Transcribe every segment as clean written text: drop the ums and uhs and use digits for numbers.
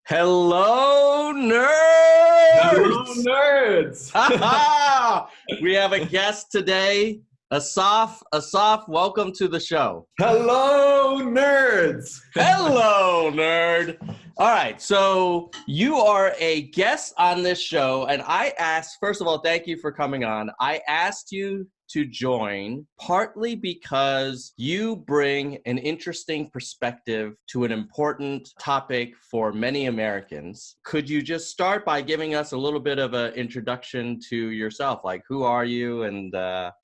Hello, Hello, nerds! nerds! We have a guest today, Assaf. Assaf, welcome to the show. Hello, nerds! Hello, nerd. All right, so you are a guest on this show, and I asked, first of all, thank you for coming on. I asked you to join partly because you bring an interesting perspective to an important topic for many Americans. Could you just start by giving us a little bit of an introduction to yourself? Like, who are you, and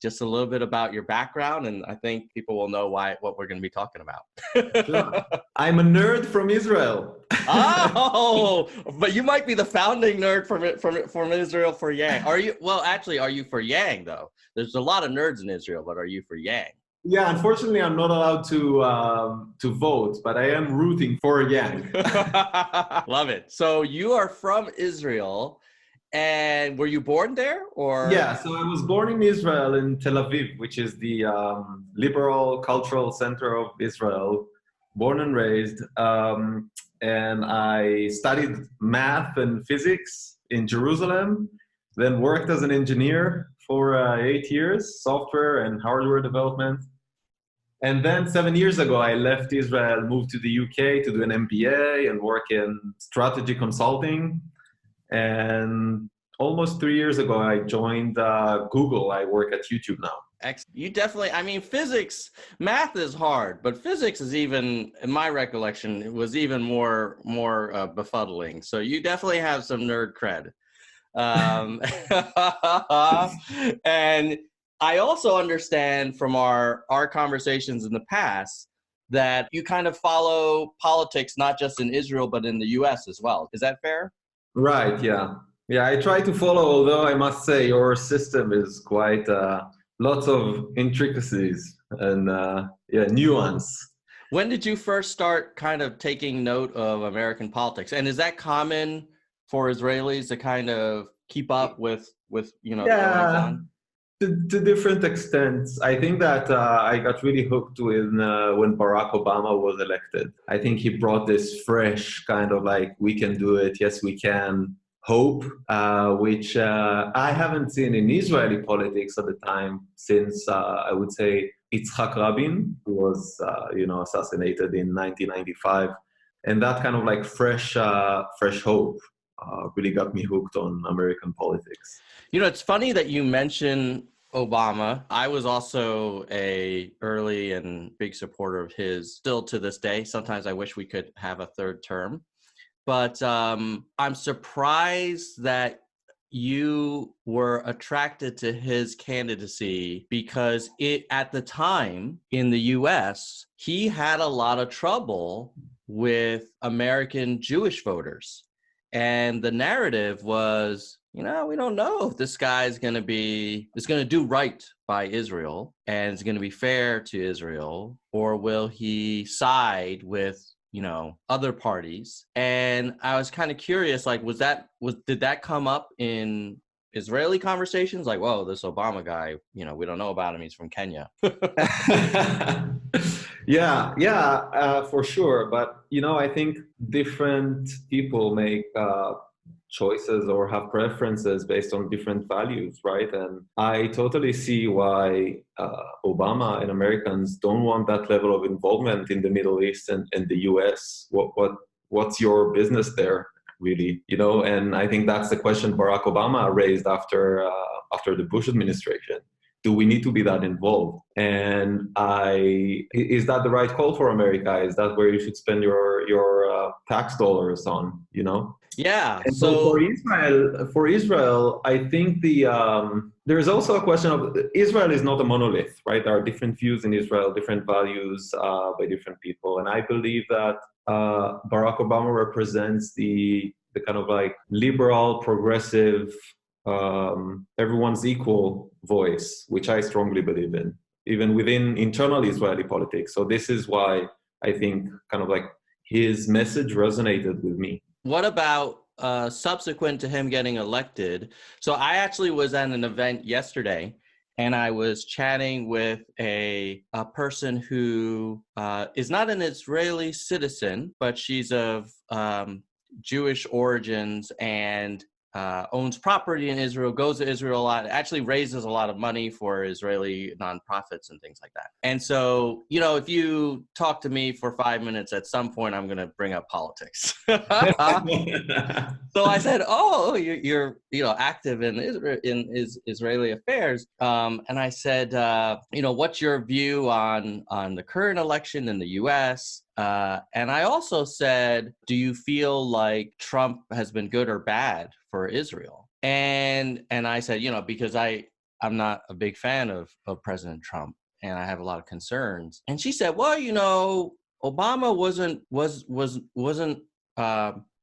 just a little bit about your background, and I think people will know what we're going to be talking about. Sure. I'm a nerd from Israel. Oh, but you might be the founding nerd from Israel for Yang. Are you? Well, actually, are you for Yang though? There's a lot of nerds in Israel, but are you for Yang? Yeah, unfortunately, I'm not allowed to vote, but I am rooting for Yang. Love it. So you are from Israel, and were you born there, or? Yeah, so I was born in Israel, in Tel Aviv, which is the liberal cultural center of Israel, born and raised. And I studied math and physics in Jerusalem, then worked as an engineer for 8 years, software and hardware development. And then 7 years ago, I left Israel, moved to the UK to do an MBA and work in strategy consulting. And almost 3 years ago, I joined Google. I work at YouTube now. You definitely, I mean, math is hard, but physics is even, in my recollection, it was even more befuddling. So you definitely have some nerd cred. And I also understand from our conversations in the past that you kind of follow politics, not just in Israel, but in the US as well. Is that fair? Right, yeah. Yeah, I try to follow, although I must say your system is quite lots of intricacies and nuance. When did you first start kind of taking note of American politics? And is that common for Israelis to kind of keep up with the goings on? To different extents. I think that I got really hooked when Barack Obama was elected. I think he brought this fresh kind of like, we can do it, yes we can, hope, which I haven't seen in Israeli politics at the time since, I would say, Yitzhak Rabin, who was assassinated in 1995. And that kind of like fresh hope really got me hooked on American politics. You know, it's funny that you mention Obama. I was also a early and big supporter of his, still to this day. Sometimes I wish we could have a third term. But I'm surprised that you were attracted to his candidacy because at the time in the US, he had a lot of trouble with American Jewish voters. And the narrative was, we don't know if this guy is going to do right by Israel and is going to be fair to Israel, or will he side with, other parties. And I was kind of curious, like, did that come up in Israeli conversations? Like, whoa, this Obama guy, we don't know about him. He's from Kenya. Yeah, for sure. But, I think different people make choices or have preferences based on different values, right? And I totally see why Obama and Americans don't want that level of involvement in the Middle East and the US. What's your business there, really? And I think that's the question Barack Obama raised after the Bush administration. Do we need to be that involved? And is that the right call for America? Is that where you should spend your tax dollars on? Yeah. And so for Israel, I think there is also a question of Israel is not a monolith, right? There are different views in Israel, different values by different people, and I believe that Barack Obama represents the kind of like liberal, progressive, everyone's equal voice, which I strongly believe in, even within internal Israeli politics. So this is why I think kind of like his message resonated with me. What about subsequent to him getting elected? So I actually was at an event yesterday, and I was chatting with a person who is not an Israeli citizen, but she's of Jewish origins and owns property in Israel, goes to Israel a lot, actually raises a lot of money for Israeli nonprofits and things like that. And so, if you talk to me for 5 minutes, at some point, I'm going to bring up politics. So I said, "Oh, you're active in Israeli affairs," and I said, "What's your view on the current election in the U.S.?" And I also said, "Do you feel like Trump has been good or bad for Israel?" And I said, because I'm not a big fan of President Trump, and I have a lot of concerns. And she said, "Well, Obama wasn't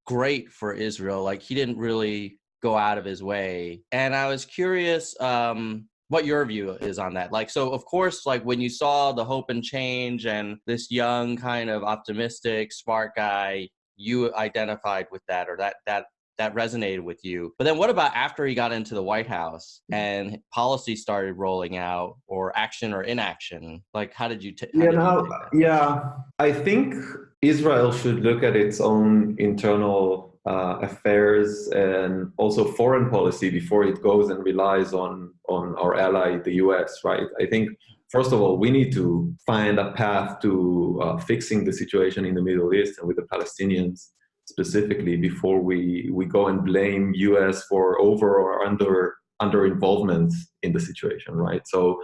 great for Israel. Like, he didn't really go out of his way." And I was curious what your view is on that. Like, so of course, like when you saw the hope and change and this young kind of optimistic, smart guy, you identified with that, or that resonated with you. But then what about after he got into the White House and policy started rolling out, or action or inaction? Like, how did you take that? Yeah, I think Israel should look at its own internal affairs and also foreign policy before it goes and relies on our ally, the US, right? I think, first of all, we need to find a path to fixing the situation in the Middle East and with the Palestinians specifically before we go and blame US for over or under involvement in the situation, right? So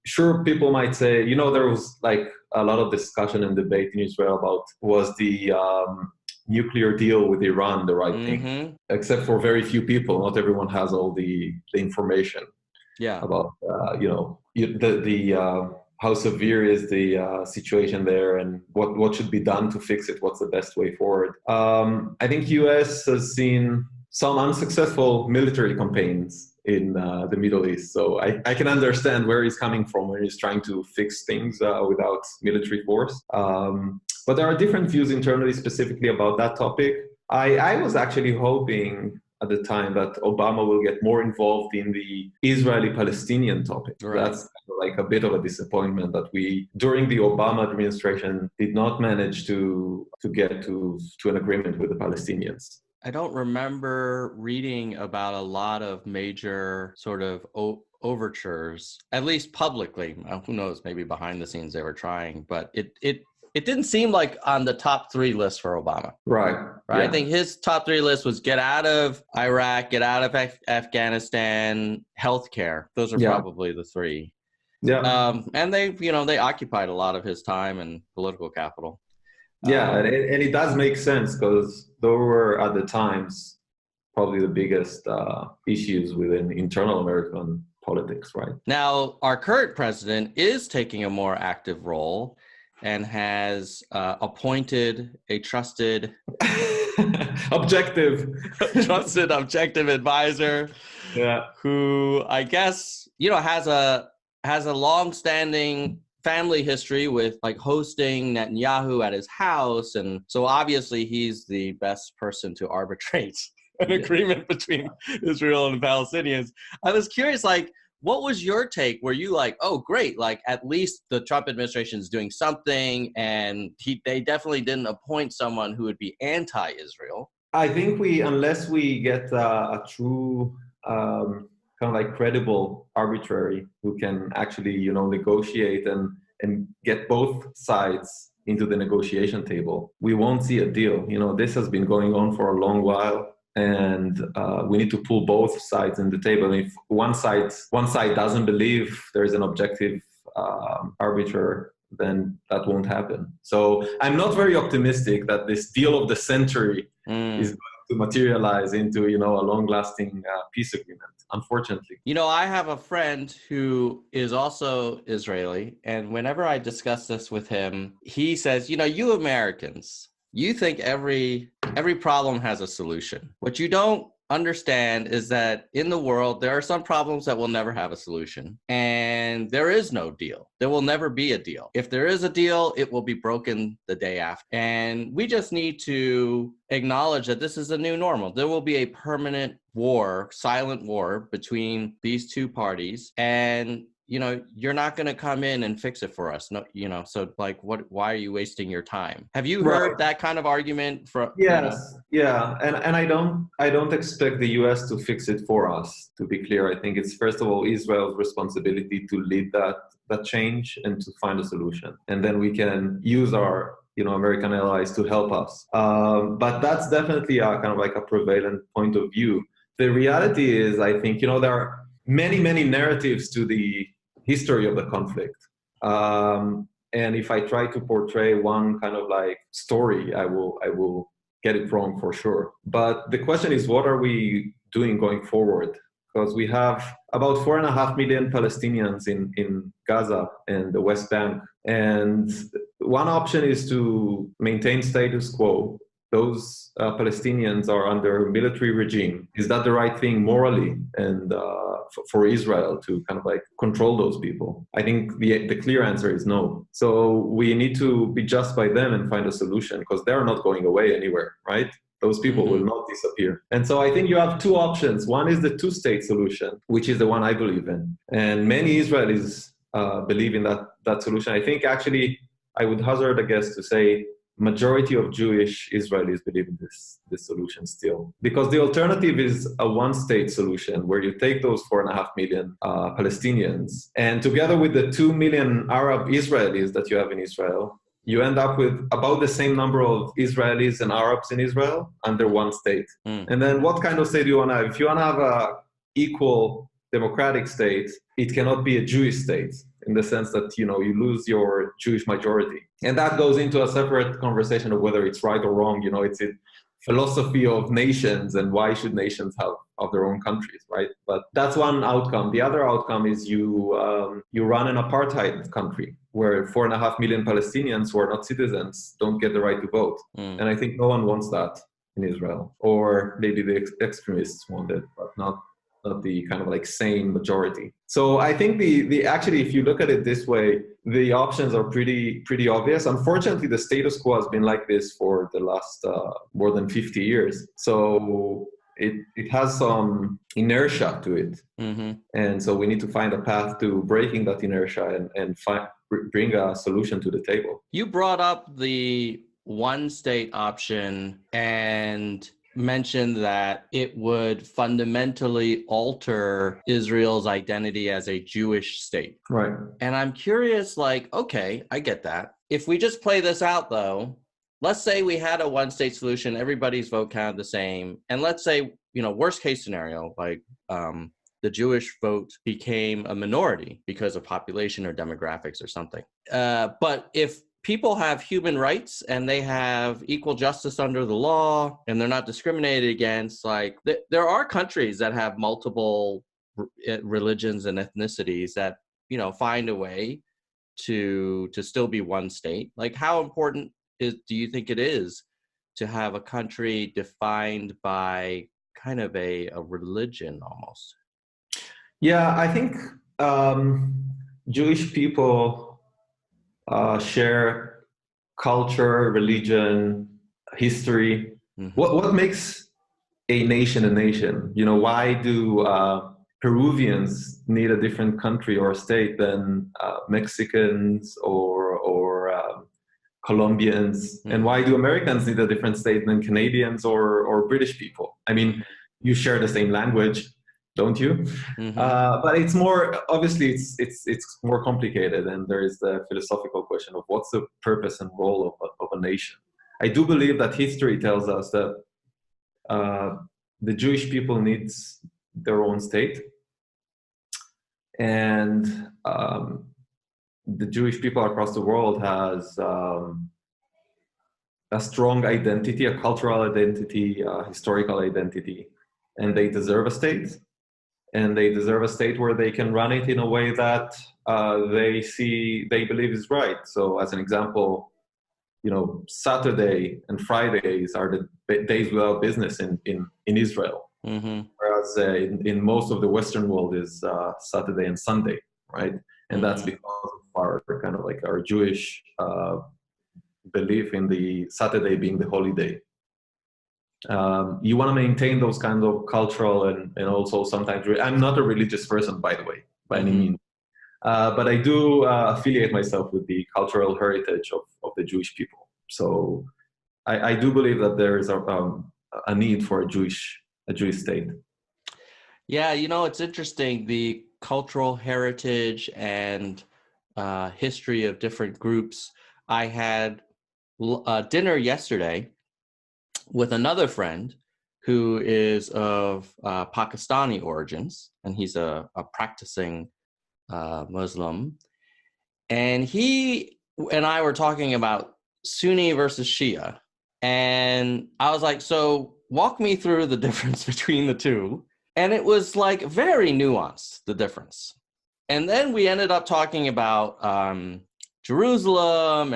sure, people might say, there was like a lot of discussion and debate in Israel about, was the nuclear deal with Iran the right thing? Except for very few people. Not everyone has all the information about how severe is the situation there and what should be done to fix it. What's the best way forward? I think US has seen some unsuccessful military campaigns in the Middle East. So I can understand where he's coming from when he's trying to fix things without military force. But there are different views internally specifically about that topic. I was actually hoping at the time that Obama will get more involved in the Israeli-Palestinian topic. Right. That's like a bit of a disappointment that we, during the Obama administration, did not manage to get to an agreement with the Palestinians. I don't remember reading about a lot of major sort of overtures, at least publicly. Who knows, maybe behind the scenes they were trying, but it didn't seem like on the top 3 list for Obama. Right. Yeah. I think his top 3 list was get out of Iraq, get out of Afghanistan, healthcare. Those are probably the 3. Yeah. And they occupied a lot of his time and political capital. Yeah, and it does make sense because those were at the times probably the biggest issues within internal American politics, right? Now, our current president is taking a more active role and has appointed a trusted objective advisor, who I guess has a long-standing family history with like hosting Netanyahu at his house, and so obviously he's the best person to arbitrate an agreement between Israel and the Palestinians. I was curious, like, what was your take? Were you like, oh, great, like at least the Trump administration is doing something, and they definitely didn't appoint someone who would be anti-Israel? I think unless we get a true kind of like credible arbitrary who can actually, negotiate and get both sides into the negotiation table, we won't see a deal. This has been going on for a long while, and we need to pull both sides in the table. And if one side doesn't believe there's an objective arbiter, then that won't happen. So I'm not very optimistic that this deal of the century is going to materialize into, a long-lasting peace agreement, unfortunately. I have a friend who is also Israeli, and whenever I discuss this with him, he says, you Americans, you think every problem has a solution. What you don't understand is that in the world, there are some problems that will never have a solution, and there is no deal. There will never be a deal. If there is a deal, it will be broken the day after. And we just need to acknowledge that this is a new normal. There will be a permanent war, silent war between these two parties, and you're not going to come in and fix it for us. No, so like, why are you wasting your time? Have you Right. heard that kind of argument from, Yes, yeah, and I don't expect the U.S. to fix it for us. To be clear, I think it's first of all Israel's responsibility to lead that change and to find a solution, and then we can use our American allies to help us. But that's definitely a kind of like a prevalent point of view. The reality is, I think there are many narratives to the history of the conflict. And if I try to portray one kind of like story, I will get it wrong for sure. But the question is, what are we doing going forward? Because we have about 4.5 million Palestinians in Gaza and the West Bank. And one option is to maintain status quo. Those Palestinians are under military regime. Is that the right thing morally and for Israel to kind of like control those people? I think the clear answer is no. So we need to be just by them and find a solution, because they're not going away anywhere, right? Those people will not disappear. And so I think you have two options. One is the two-state solution, which is the one I believe in. And many Israelis believe in that solution. I think actually I would hazard a guess to say majority of Jewish Israelis believe in this solution still. Because the alternative is a one-state solution where you take those 4.5 million Palestinians, and together with the 2 million Arab Israelis that you have in Israel, you end up with about the same number of Israelis and Arabs in Israel under one state. And then what kind of state do you want to have? If you want to have an equal democratic state, it cannot be a Jewish state, in the sense that you lose your Jewish majority. And that goes into a separate conversation of whether it's right or wrong. It's a philosophy of nations and why should nations have their own countries, right? But that's one outcome. The other outcome is you run an apartheid country where 4.5 million Palestinians who are not citizens don't get the right to vote. And I think no one wants that in Israel, or maybe the extremists want it, but not the kind of like sane majority. So I think the actually, if you look at it this way, the options are pretty obvious. Unfortunately, the status quo has been like this for the last more than 50 years. So it has some inertia to it. And so we need to find a path to breaking that inertia and bring a solution to the table. You brought up the one-state option and mentioned that it would fundamentally alter Israel's identity as a Jewish state. Right. And I'm curious, like, okay, I get that. If we just play this out, though, let's say we had a one-state solution, everybody's vote counted the same, and let's say, worst case scenario, like the Jewish vote became a minority because of population or demographics or something. But if people have human rights and they have equal justice under the law and they're not discriminated against, like there are countries that have multiple religions and ethnicities that, find a way to still be one state. Like, how important do you think it is to have a country defined by kind of a religion almost? Yeah, I think Jewish people share culture, religion, history. What makes a nation a nation? Why do Peruvians need a different country or state than Mexicans or Colombians? And why do Americans need a different state than Canadians or British people? I mean, you share the same language, don't you? But it's more, obviously, it's more complicated, and there is the philosophical question of what's the purpose and role of a nation. I do believe that history tells us that the Jewish people need their own state, and the Jewish people across the world has a strong identity, a cultural identity, a historical identity, and they deserve a state. And they deserve a state where they can run it in a way that they believe is right. So as an example, Saturday and Fridays are the days without business in Israel. Whereas in most of the Western world is Saturday and Sunday, right? And that's because of our kind of like our Jewish belief in the Saturday being the holiday. You want to maintain those kinds of cultural and also sometimes I'm not a religious person, by the way, by any means, But I do affiliate myself with the cultural heritage of the Jewish people. So I do believe that there is a need for a Jewish state. Yeah, it's interesting, the cultural heritage and history of different groups. I had dinner yesterday with another friend who is of Pakistani origins, and he's a practicing Muslim. And he and I were talking about Sunni versus Shia. And I was like, so walk me through the difference between the two. And it was like very nuanced, the difference. And then we ended up talking about Jerusalem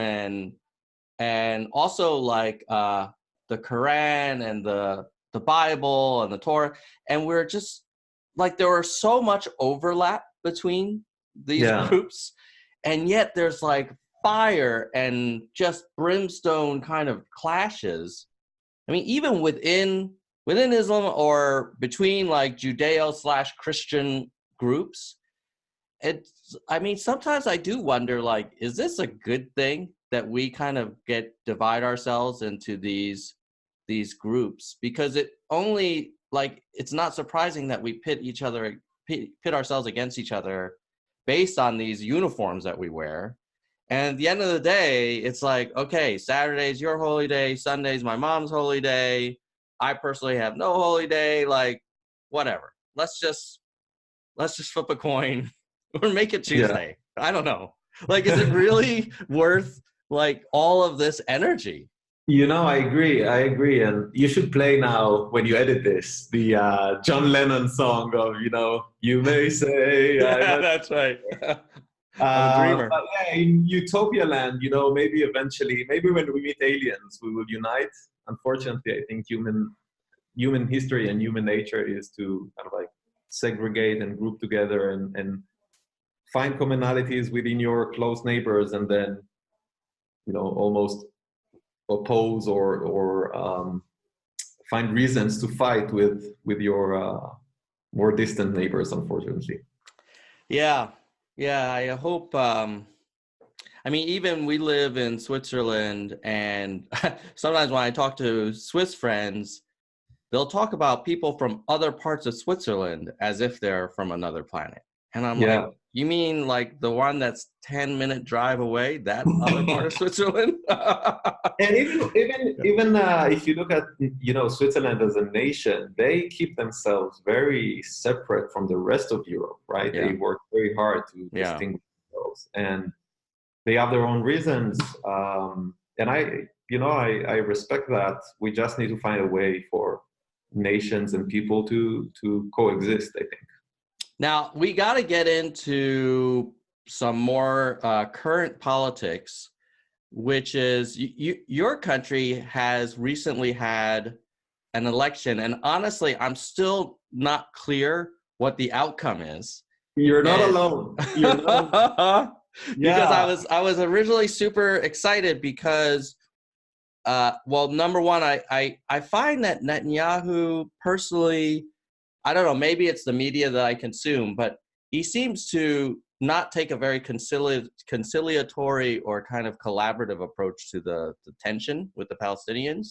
and also like the Quran and the Bible and the Torah. And we're just like, there was so much overlap between these Yeah. groups. And yet there's like fire and just brimstone kind of clashes. I mean, even within Islam or between like Judeo/Christian groups, I mean, sometimes I do wonder, like, is this a good thing that we kind of divide ourselves into these groups? Because it only, like, it's not surprising that we pit ourselves against each other based on these uniforms that we wear. And at the end of the day, it's like, okay, Saturday's your holy day, Sunday's my mom's holy day. I personally have no holy day, like, whatever. Let's just flip a coin or make it Tuesday. Yeah. I don't know. Like, is it really worth like all of this energy? I agree. And you should play now when you edit this, the John Lennon song of, you may say. Yeah, that's right. I'm a dreamer. But yeah, in utopia land, maybe eventually, maybe when we meet aliens, we will unite. Unfortunately, I think human history and human nature is to kind of like segregate and group together and find commonalities within your close neighbors, and then, almost oppose or find reasons to fight with your more distant neighbors, unfortunately. Yeah, I hope. I mean, even we live in Switzerland, and sometimes when I talk to Swiss friends, they'll talk about people from other parts of Switzerland as if they're from another planet. And I'm like, you mean like the one that's 10-minute drive away, that other part of Switzerland? And even if you look at, Switzerland as a nation, they keep themselves very separate from the rest of Europe, right? Yeah. They work very hard to distinguish themselves, and they have their own reasons. And I respect that. We just need to find a way for nations and people to coexist, I think. Now, we got to get into some more current politics, which is your country has recently had an election. And honestly, I'm still not clear what the outcome is. You're not alone. You're not alone. Because I was originally super excited because, number one, I find that Netanyahu personally, I don't know, maybe it's the media that I consume, but he seems to not take a very conciliatory or kind of collaborative approach to the tension with the Palestinians.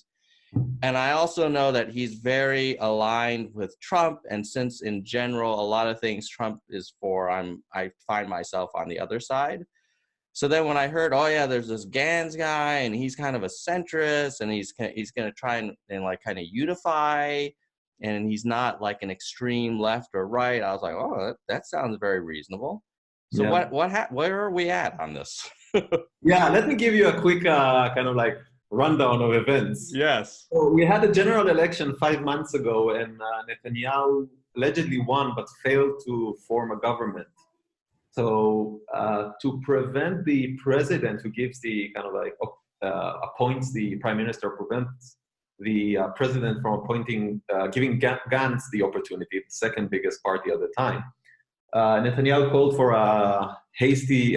And I also know that he's very aligned with Trump. And since in general, a lot of things Trump is for, I find myself on the other side. So then when I heard, oh yeah, there's this Gans guy and he's kind of a centrist and he's going to try and like kind of unify, and he's not like an extreme left or right, I was like, oh, that sounds very reasonable. So where are we at on this? Yeah, let me give you a quick kind of like rundown of events. Yes. So we had a general election 5 months ago, and Netanyahu allegedly won but failed to form a government. So to prevent the president who gives the kind of like appoints the prime minister, prevents the president from giving Gantz the opportunity, the second biggest party at the time, Netanyahu called for a hasty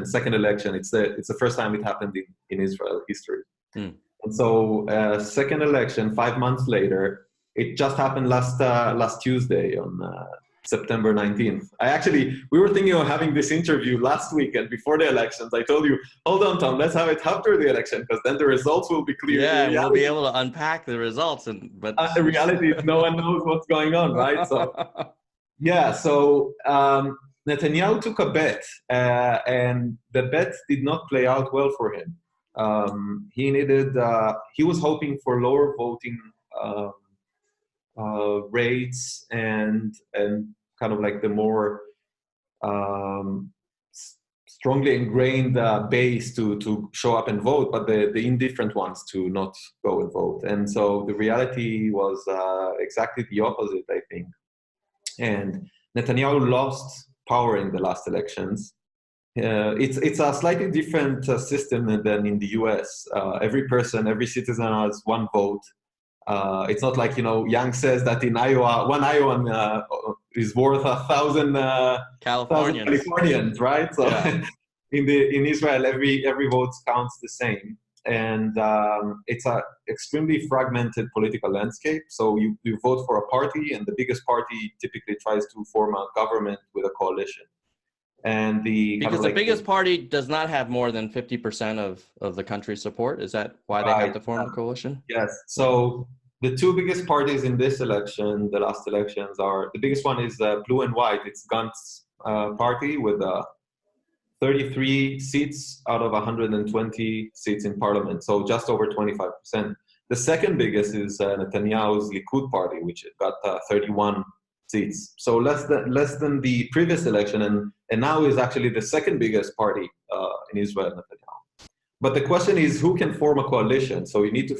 second election. It's the first time it happened in Israel history. And so second election 5 months later, it just happened last Tuesday on September 19th. We were thinking of having this interview last weekend before the elections. I told you, hold on, Tom, let's have it after the election because then the results will be clear. Yeah, and we'll be able to unpack the results. The reality is no one knows what's going on, right? So, yeah, so Netanyahu took a bet, and the bet did not play out well for him. He was hoping for lower voting rates and kind of like the more strongly ingrained base to show up and vote, but the indifferent ones to not go and vote. And so the reality was exactly the opposite, I think. And Netanyahu lost power in the last elections. It's a slightly different system than in the US. Every citizen has one vote. It's not like, Young says that in Iowa, one Iowan is worth 1,000 Californians, right? So yeah. in Israel, every vote counts the same. And it's an extremely fragmented political landscape. So you vote for a party, and the biggest party typically tries to form a government with a coalition. And because the biggest party does not have more than 50% of the country's support. Is that why they have to form a coalition? Yes. So the two biggest parties in this election, the last elections, the biggest one is Blue and White. It's Gantz's party with 33 seats out of 120 seats in parliament. So just over 25%. The second biggest is Netanyahu's Likud party, which got 31 seats. So less than the previous election, and now is actually the second biggest party in Israel, Netanyahu. But the question is, who can form a coalition? So you need to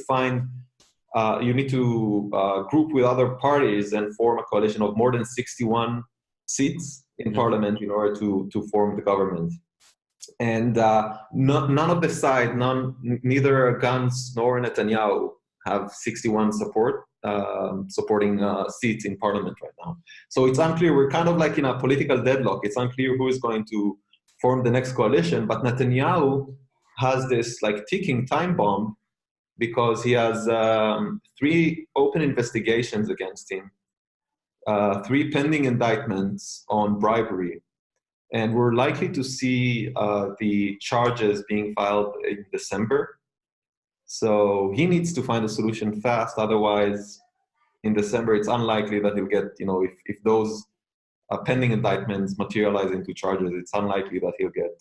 group with other parties and form a coalition of more than 61 seats in parliament in order to form the government. And none of the side, neither Gantz nor Netanyahu have 61 supporting seats in parliament right now. So it's unclear. We're kind of like in a political deadlock. It's unclear who is going to form the next coalition. But Netanyahu has this like ticking time bomb because he has 3 open investigations against him, 3 pending indictments on bribery. And we're likely to see the charges being filed in December. So he needs to find a solution fast. Otherwise, in December, it's unlikely that he'll get, if those pending indictments materialize into charges, it's unlikely that he'll get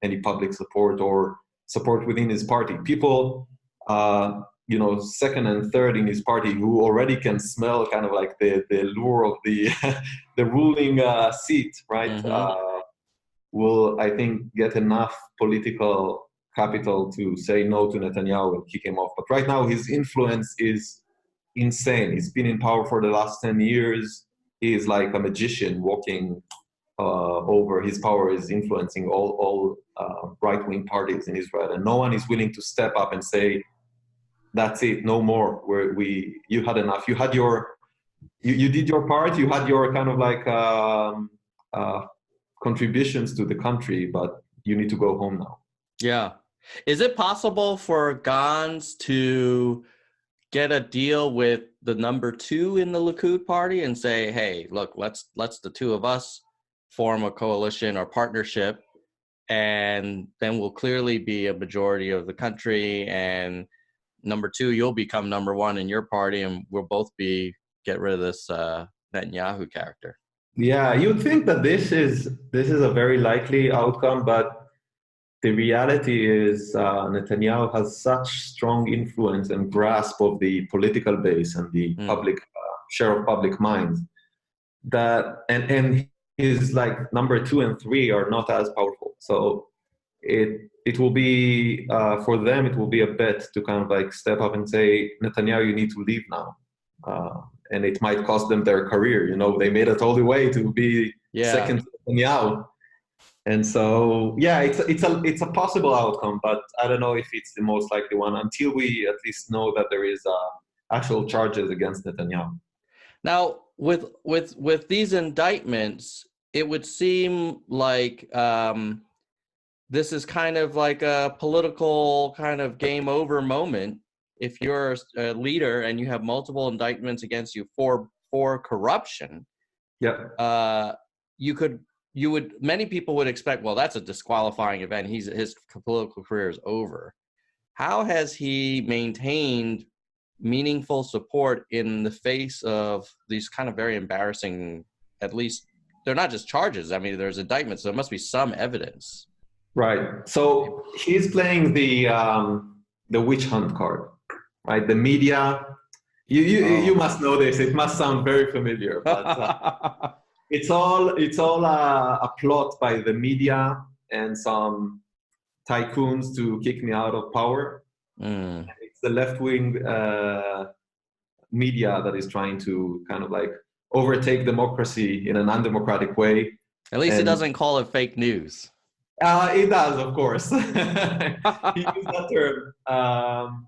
any public support or support within his party. People, second and third in his party who already can smell kind of like the lure of the the ruling seat, right? Mm-hmm. Will, I think, get enough political capital to say no to Netanyahu and kick him off. But right now, his influence is insane. He's been in power for the last 10 years. He is like a magician walking over. His power is influencing all right-wing parties in Israel. And no one is willing to step up and say, that's it, no more. You had enough. You had you did your part. You had your kind of like contributions to the country, but you need to go home now. Yeah. Is it possible for Gantz to get a deal with the number 2 in the Likud party and say, hey, look, let's the two of us form a coalition or partnership, and then we'll clearly be a majority of the country, and number 2, you'll become number 1 in your party, and we'll both get rid of this Netanyahu character? Yeah, you'd think that this is a very likely outcome, but the reality is Netanyahu has such strong influence and grasp of the political base and the public share of public minds that and his like number 2 and 3 are not as powerful. So it will be for them, it will be a bet to kind of like step up and say, Netanyahu, you need to leave now. And it might cost them their career. They made it all the way to be second to Netanyahu. And so, yeah, it's a possible outcome, but I don't know if it's the most likely one until we at least know that there is actual charges against Netanyahu. Now, with these indictments, it would seem like this is kind of like a political kind of game over moment. If you're a leader and you have multiple indictments against you for corruption, Yeah. You could, many people would expect, well, that's a disqualifying event. His political career is over. How has he maintained meaningful support in the face of these kind of very embarrassing, at least they're not just charges. I mean, there's indictments. So there must be some evidence. Right. So he's playing the witch hunt card, right? The media. You must know this. It must sound very familiar, but it's all a plot by the media and some tycoons to kick me out of power. It's the left wing media that is trying to kind of like overtake democracy in an undemocratic way. At least it doesn't call it fake news. It does, of course. He used that term.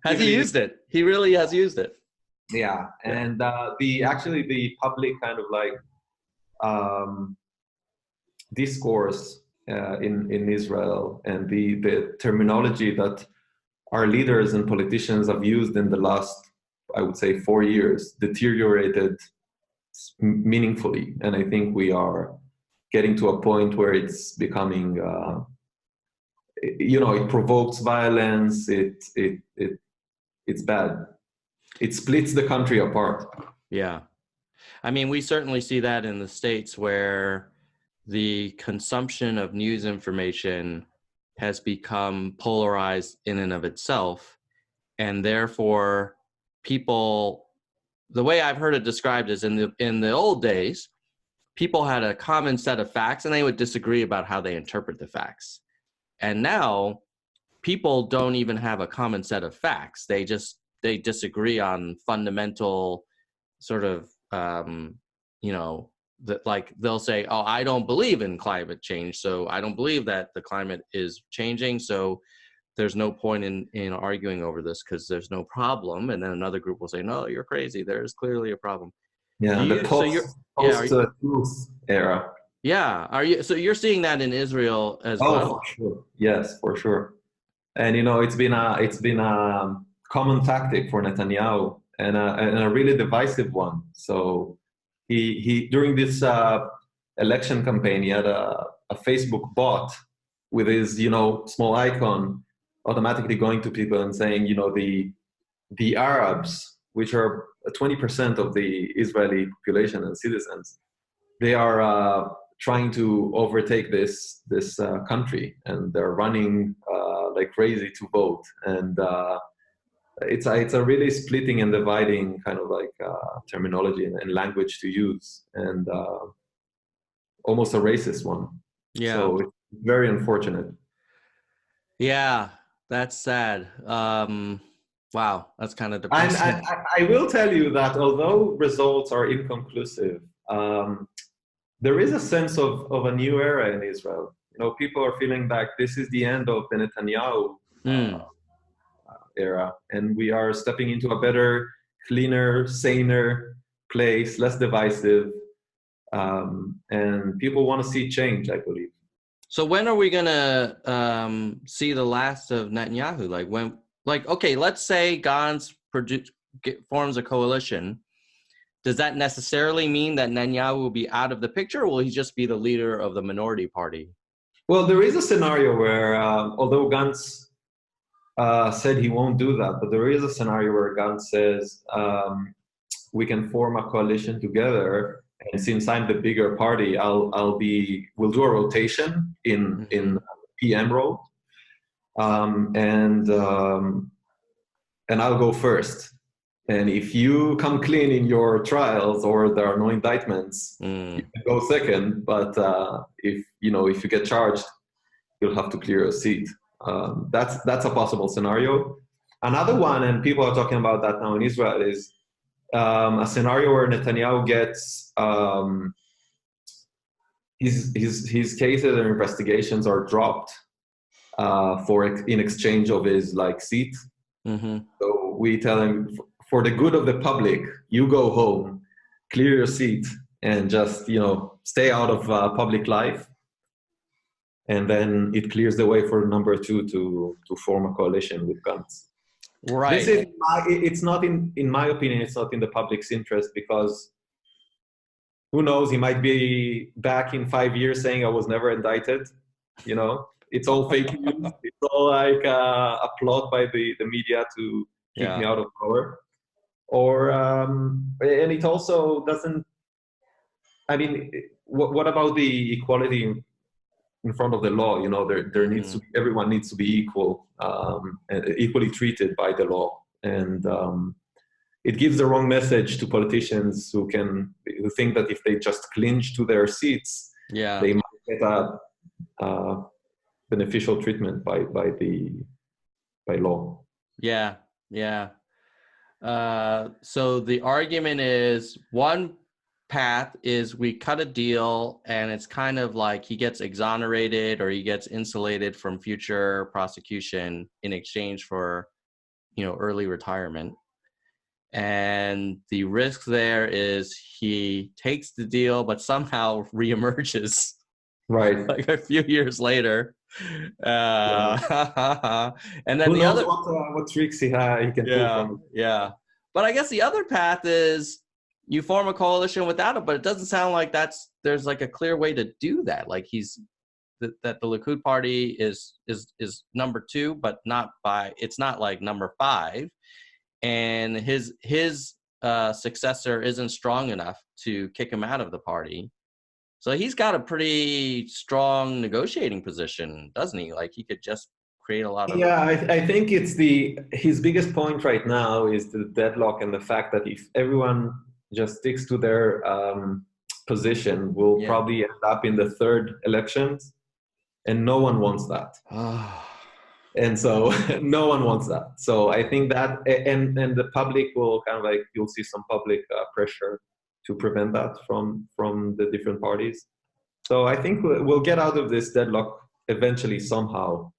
Has he used it? He really has used it. Yeah, and the public kind of like discourse in Israel and the terminology that our leaders and politicians have used in the last, I would say, 4 years deteriorated meaningfully, and I think we are getting to a point where it's becoming, it provokes violence. It's bad. It splits the country apart. Yeah. I mean, we certainly see that in the States where the consumption of news information has become polarized in and of itself. And therefore, people, the way I've heard it described is in the old days, people had a common set of facts and they would disagree about how they interpret the facts. And now people don't even have a common set of facts. They disagree on fundamental sort of, that, like, they'll say, oh, I don't believe in climate change, so I don't believe that the climate is changing, so there's no point in arguing over this because there's no problem. And then another group will say, no, you're crazy, there's clearly a problem. Yeah, the post-truth era. Yeah, so you're seeing that in Israel as well? Oh, for sure. Yes, for sure. And it's been a common tactic for Netanyahu and a really divisive one. So he during this election campaign, he had a Facebook bot with his small icon automatically going to people and saying, the Arabs, which are 20% of the Israeli population and citizens, they are trying to overtake this country, and they're running like crazy to vote. And it's a really splitting and dividing kind of like terminology and language to use, and almost a racist one. Yeah. So it's very unfortunate. Yeah, that's sad. Wow, that's kind of depressing. And I will tell you that although results are inconclusive, there is a sense of a new era in Israel. People are feeling like this is the end of the Netanyahu era, and we are stepping into a better, cleaner, saner place, less divisive, and people want to see change, I believe. So when are we gonna see the last of Netanyahu? Okay, let's say Gantz forms a coalition. Does that necessarily mean that Netanyahu will be out of the picture, or will he just be the leader of the minority party? Well, there is a scenario where, although Gantz said he won't do that, but there is a scenario where Gantz says we can form a coalition together, and since I'm the bigger party, we'll do a rotation in PM role, and I'll go first. And if you come clean in your trials or there are no indictments, you can go second. But if you get charged, you'll have to clear a seat. That's a possible scenario. Another one, and people are talking about that now in Israel, is a scenario where Netanyahu gets his cases and investigations are dropped in exchange of his seat. Mm-hmm. So we tell him, for the good of the public, you go home, clear your seat, and just stay out of public life. And then it clears the way for number two to form a coalition with Gantz. Right. It's not in my opinion, it's not in the public's interest, because Who knows? He might be back in 5 years saying I was never indicted. You know, it's all fake news. It's all like a plot by the media to keep me Yeah. out of power. Or and it also doesn't. I mean, what about the equality in front of the law? You know, there needs to Hmm. be, everyone needs to be equal, and equally treated by the law, and it gives the wrong message to politicians who think that if they just clinch to their seats, Yeah. they might get a beneficial treatment by law. Yeah. Yeah. So the argument is one path is we cut a deal and it's kind of like he gets exonerated or he gets insulated from future prosecution in exchange for, early retirement. And the risk there is he takes the deal, but somehow reemerges Right. like a few years later. Yeah. And then Who the knows other, what tricks he can pull yeah, from it. yeah. But I guess the other path is you form a coalition without it, but it doesn't sound like there's like a clear way to do that. Like that the Likud party is number two, but it's not like number five. And his successor isn't strong enough to kick him out of the party. So he's got a pretty strong negotiating position, doesn't he? Like he could just create a lot of. Yeah, I think his biggest point right now is the deadlock and the fact that if everyone just sticks to their position, we'll Yeah. probably end up in the third elections, and no one wants that. And so no one wants that. So I think that, and the public will kind of like, you'll see some public pressure to prevent that from the different parties. So I think we'll get out of this deadlock eventually somehow.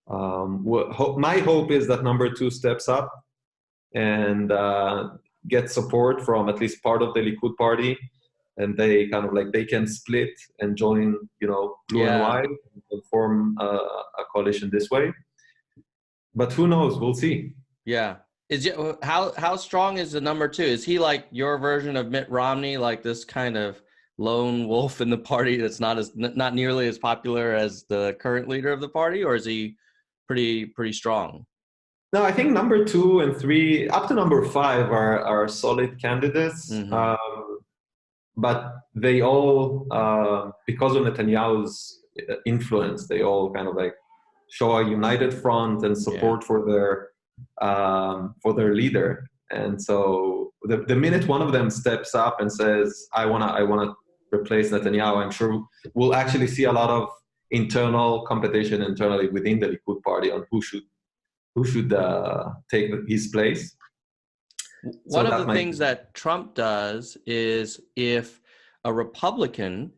My hope is that number two steps up and gets support from at least part of the Likud party, and they kind of like they can split and join, blue and Yeah. white and form a coalition this way. But who knows? We'll see. Yeah. How strong is the number two? Is he like your version of Mitt Romney, like this kind of lone wolf in the party that's not nearly as popular as the current leader of the party, or is he pretty strong? No, I think number two and three, up to number five, are solid candidates. Mm-hmm. But they all, because of Netanyahu's influence, they all kind of like show a united front and support for their leader. And so the minute one of them steps up and says, I wanna replace Netanyahu, I'm sure we'll actually see a lot of internal competition internally within the Likud party on who should take his place. One of the things that Trump does is if a Republican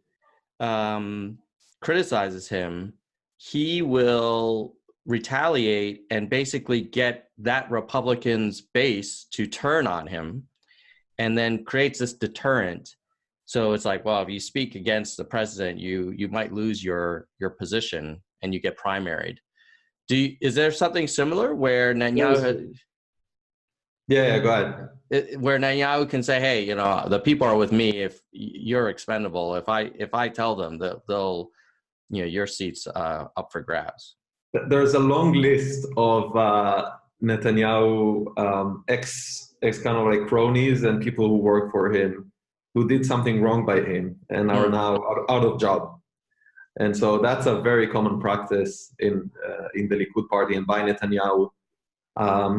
criticizes him, he will retaliate and basically get that Republican's base to turn on him, and then creates this deterrent. So it's like, well, if you speak against the president, you might lose your position and you get primaried. Is there something similar where Netanyahu? Yeah, go ahead. Where Netanyahu can say, "Hey, the people are with me. If you're expendable, if I tell them that they'll, your seat's up for grabs." There's a long list of Netanyahu ex kind of like cronies and people who work for him who did something wrong by him and are now out of job. And so that's a very common practice in the Likud party and by Netanyahu.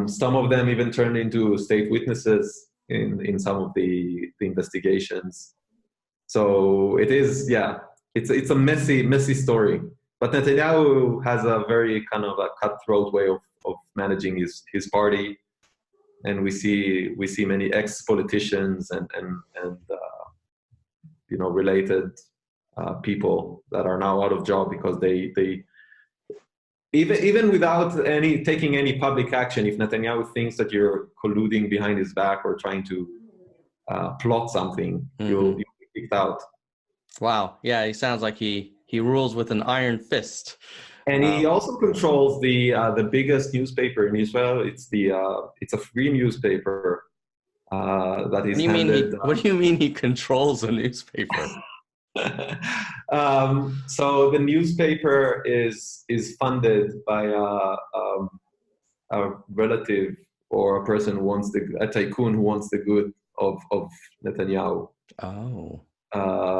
Some of them even turned into state witnesses in some of the investigations. So it is, it's a messy story. But Netanyahu has a very kind of a cutthroat way of managing his party, and we see many ex-politicians and related people that are now out of job because they even without taking any public action, if Netanyahu thinks that you're colluding behind his back or trying to plot something, you'll be kicked out. Wow. Yeah, he sounds like he rules with an iron fist. And he also controls the biggest newspaper in Israel. It's a free newspaper that is handed. What do you mean he controls a newspaper? So the newspaper is funded by a relative or a person who wants a tycoon who wants the good of Netanyahu. Oh.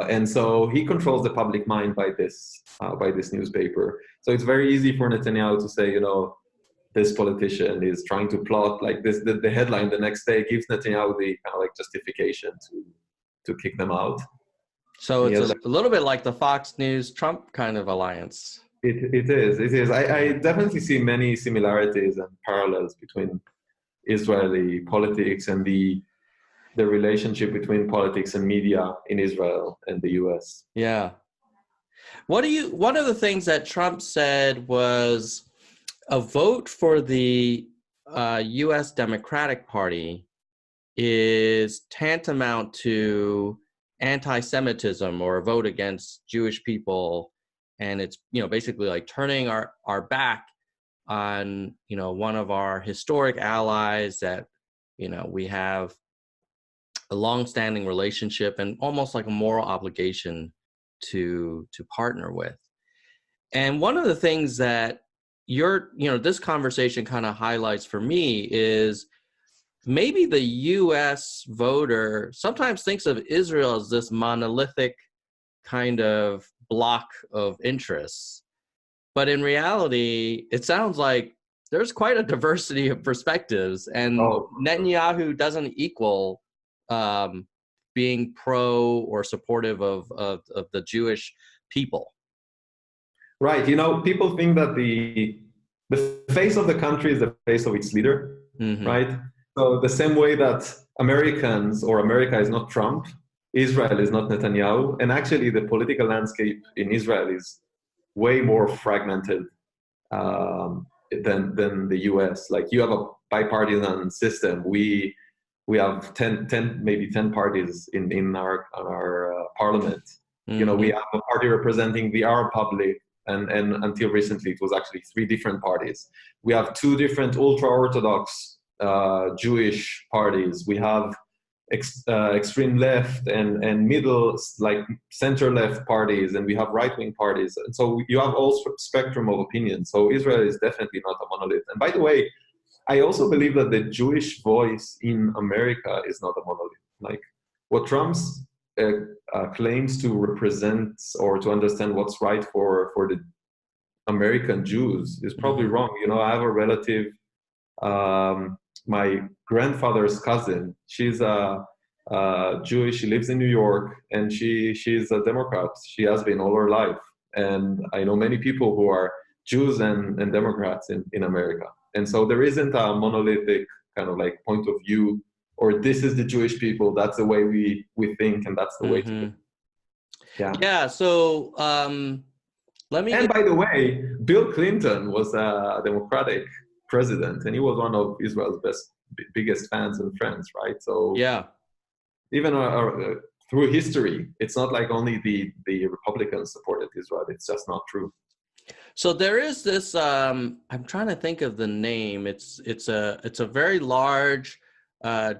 And so he controls the public mind by this newspaper. So it's very easy for Netanyahu to say, this politician is trying to plot like this. The headline the next day gives Netanyahu the kind of like justification to kick them out. So it's a little bit like the Fox News Trump kind of alliance. It is. I definitely see many similarities and parallels between Israeli politics and the relationship between politics and media in Israel and the US. Yeah. One of the things that Trump said was a vote for the US Democratic Party is tantamount to anti-Semitism or a vote against Jewish people. And it's, basically like turning our back on, one of our historic allies that, we have a long-standing relationship and almost like a moral obligation to partner with. And one of the things that this conversation kind of highlights for me is maybe the US voter sometimes thinks of Israel as this monolithic kind of block of interests. But in reality, it sounds like there's quite a diversity of perspectives, and Netanyahu doesn't equal being pro or supportive of the Jewish people. Right. People think that the face of the country is the face of its leader, right? So the same way that Americans or America is not Trump, Israel is not Netanyahu, and actually the political landscape in Israel is way more fragmented than the US. Like you have a bipartisan system. We have 10 maybe 10 parties in our parliament. We have a party representing the Arab public, and until recently it was actually 3 different parties. We have 2 different ultra-Orthodox Jewish parties. We have extreme left and middle, like center left parties, and we have right-wing parties. And so you have all spectrum of opinions. So Israel is definitely not a monolith. And by the way, I also believe that the Jewish voice in America is not a monolith. Like what Trump's claims to represent or to understand what's right for the American Jews is probably wrong. I have a relative, my grandfather's cousin. She's Jewish. She lives in New York, and she's a Democrat. She has been all her life. And I know many people who are Jews and Democrats in America. And so there isn't a monolithic kind of like point of view, or this is the Jewish people, that's the way we think, and that's the way to do. Yeah. So by the way, Bill Clinton was a Democratic president, and he was one of Israel's biggest fans and friends, right? So yeah, even through history, it's not like only the Republicans supported Israel. It's just not true. So there is this. I'm trying to think of the name. It's a very large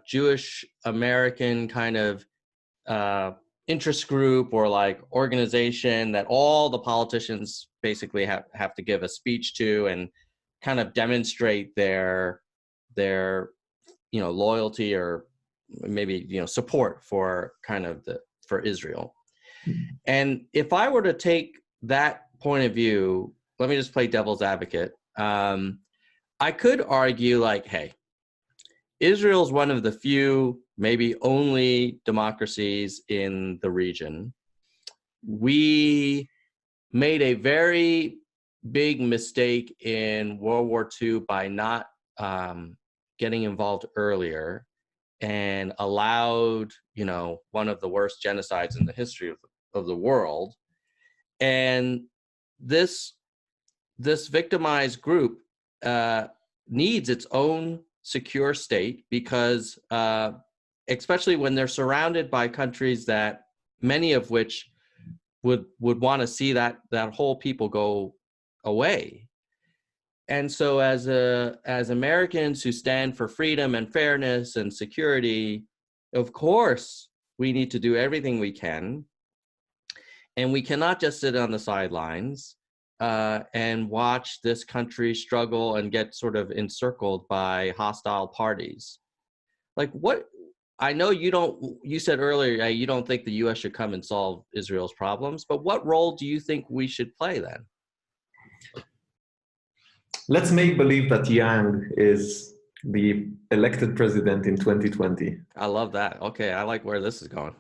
Jewish American kind of interest group or like organization that all the politicians basically have to give a speech to and kind of demonstrate their loyalty or maybe support for kind of for Israel. And if I were to take that point of view, let me just play devil's advocate. I could argue like, hey, Israel's one of the few, maybe only democracies in the region. We made a very big mistake in World War II by not getting involved earlier and allowed, one of the worst genocides in the history of the world. And this victimized group needs its own secure state because especially when they're surrounded by countries that many of which would want to see that whole people go away. And so as Americans who stand for freedom and fairness and security, of course, we need to do everything we can. And we cannot just sit on the sidelines and watch this country struggle and get sort of encircled by hostile parties. Like what, I know you said earlier, you don't think the US should come and solve Israel's problems, but what role do you think we should play then? Let's make believe that Yang is the elected president in 2020. I love that. Okay, I like where this is going.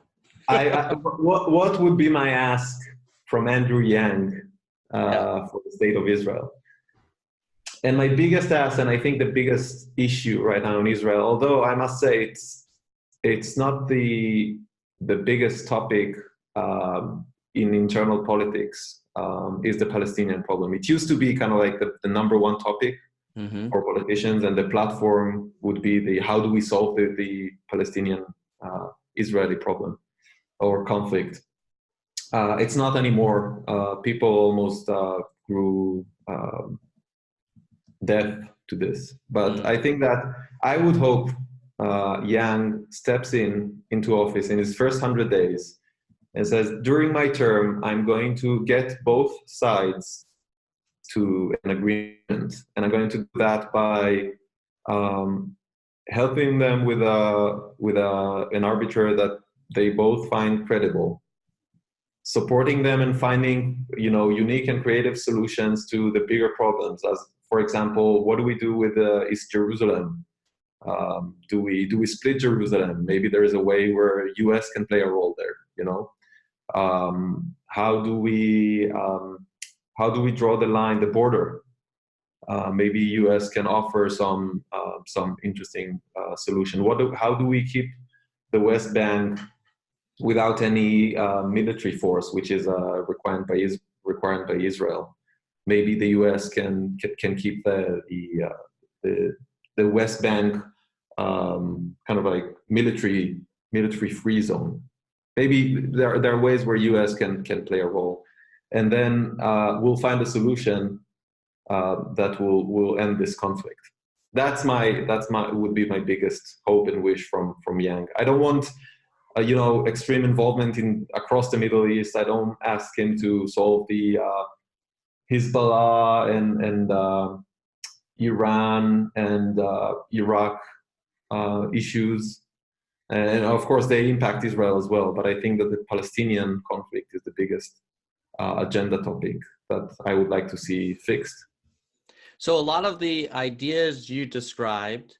What would be my ask from Andrew Yang for the state of Israel? And my biggest ask, and I think the biggest issue right now in Israel, although I must say it's not the biggest topic in internal politics, is the Palestinian problem. It used to be kind of like the number one topic for politicians, and the platform would be the how do we solve the Palestinian Israeli problem or conflict. It's not anymore. People almost grew deaf to this. But I think that I would hope Yang steps into office in his first 100 days and says, during my term, I'm going to get both sides to an agreement. And I'm going to do that by helping them with an arbiter that they both find credible, supporting them and finding unique and creative solutions to the bigger problems. As for example, what do we do with East Jerusalem? Do we split Jerusalem? Maybe there is a way where US can play a role there. How do we draw the line, the border? Maybe US can offer some interesting solution. How do we keep the West Bank without any military force, which is required by Israel? Maybe the US can keep the West Bank kind of like military free zone. Maybe there are ways where US can play a role, and then we'll find a solution that will end this conflict. That's would be my biggest hope and wish from Yang. I don't want extreme involvement across the Middle East. I don't ask him to solve the Hezbollah and Iran and Iraq issues. And of course, they impact Israel as well. But I think that the Palestinian conflict is the biggest agenda topic that I would like to see fixed. So a lot of the ideas you described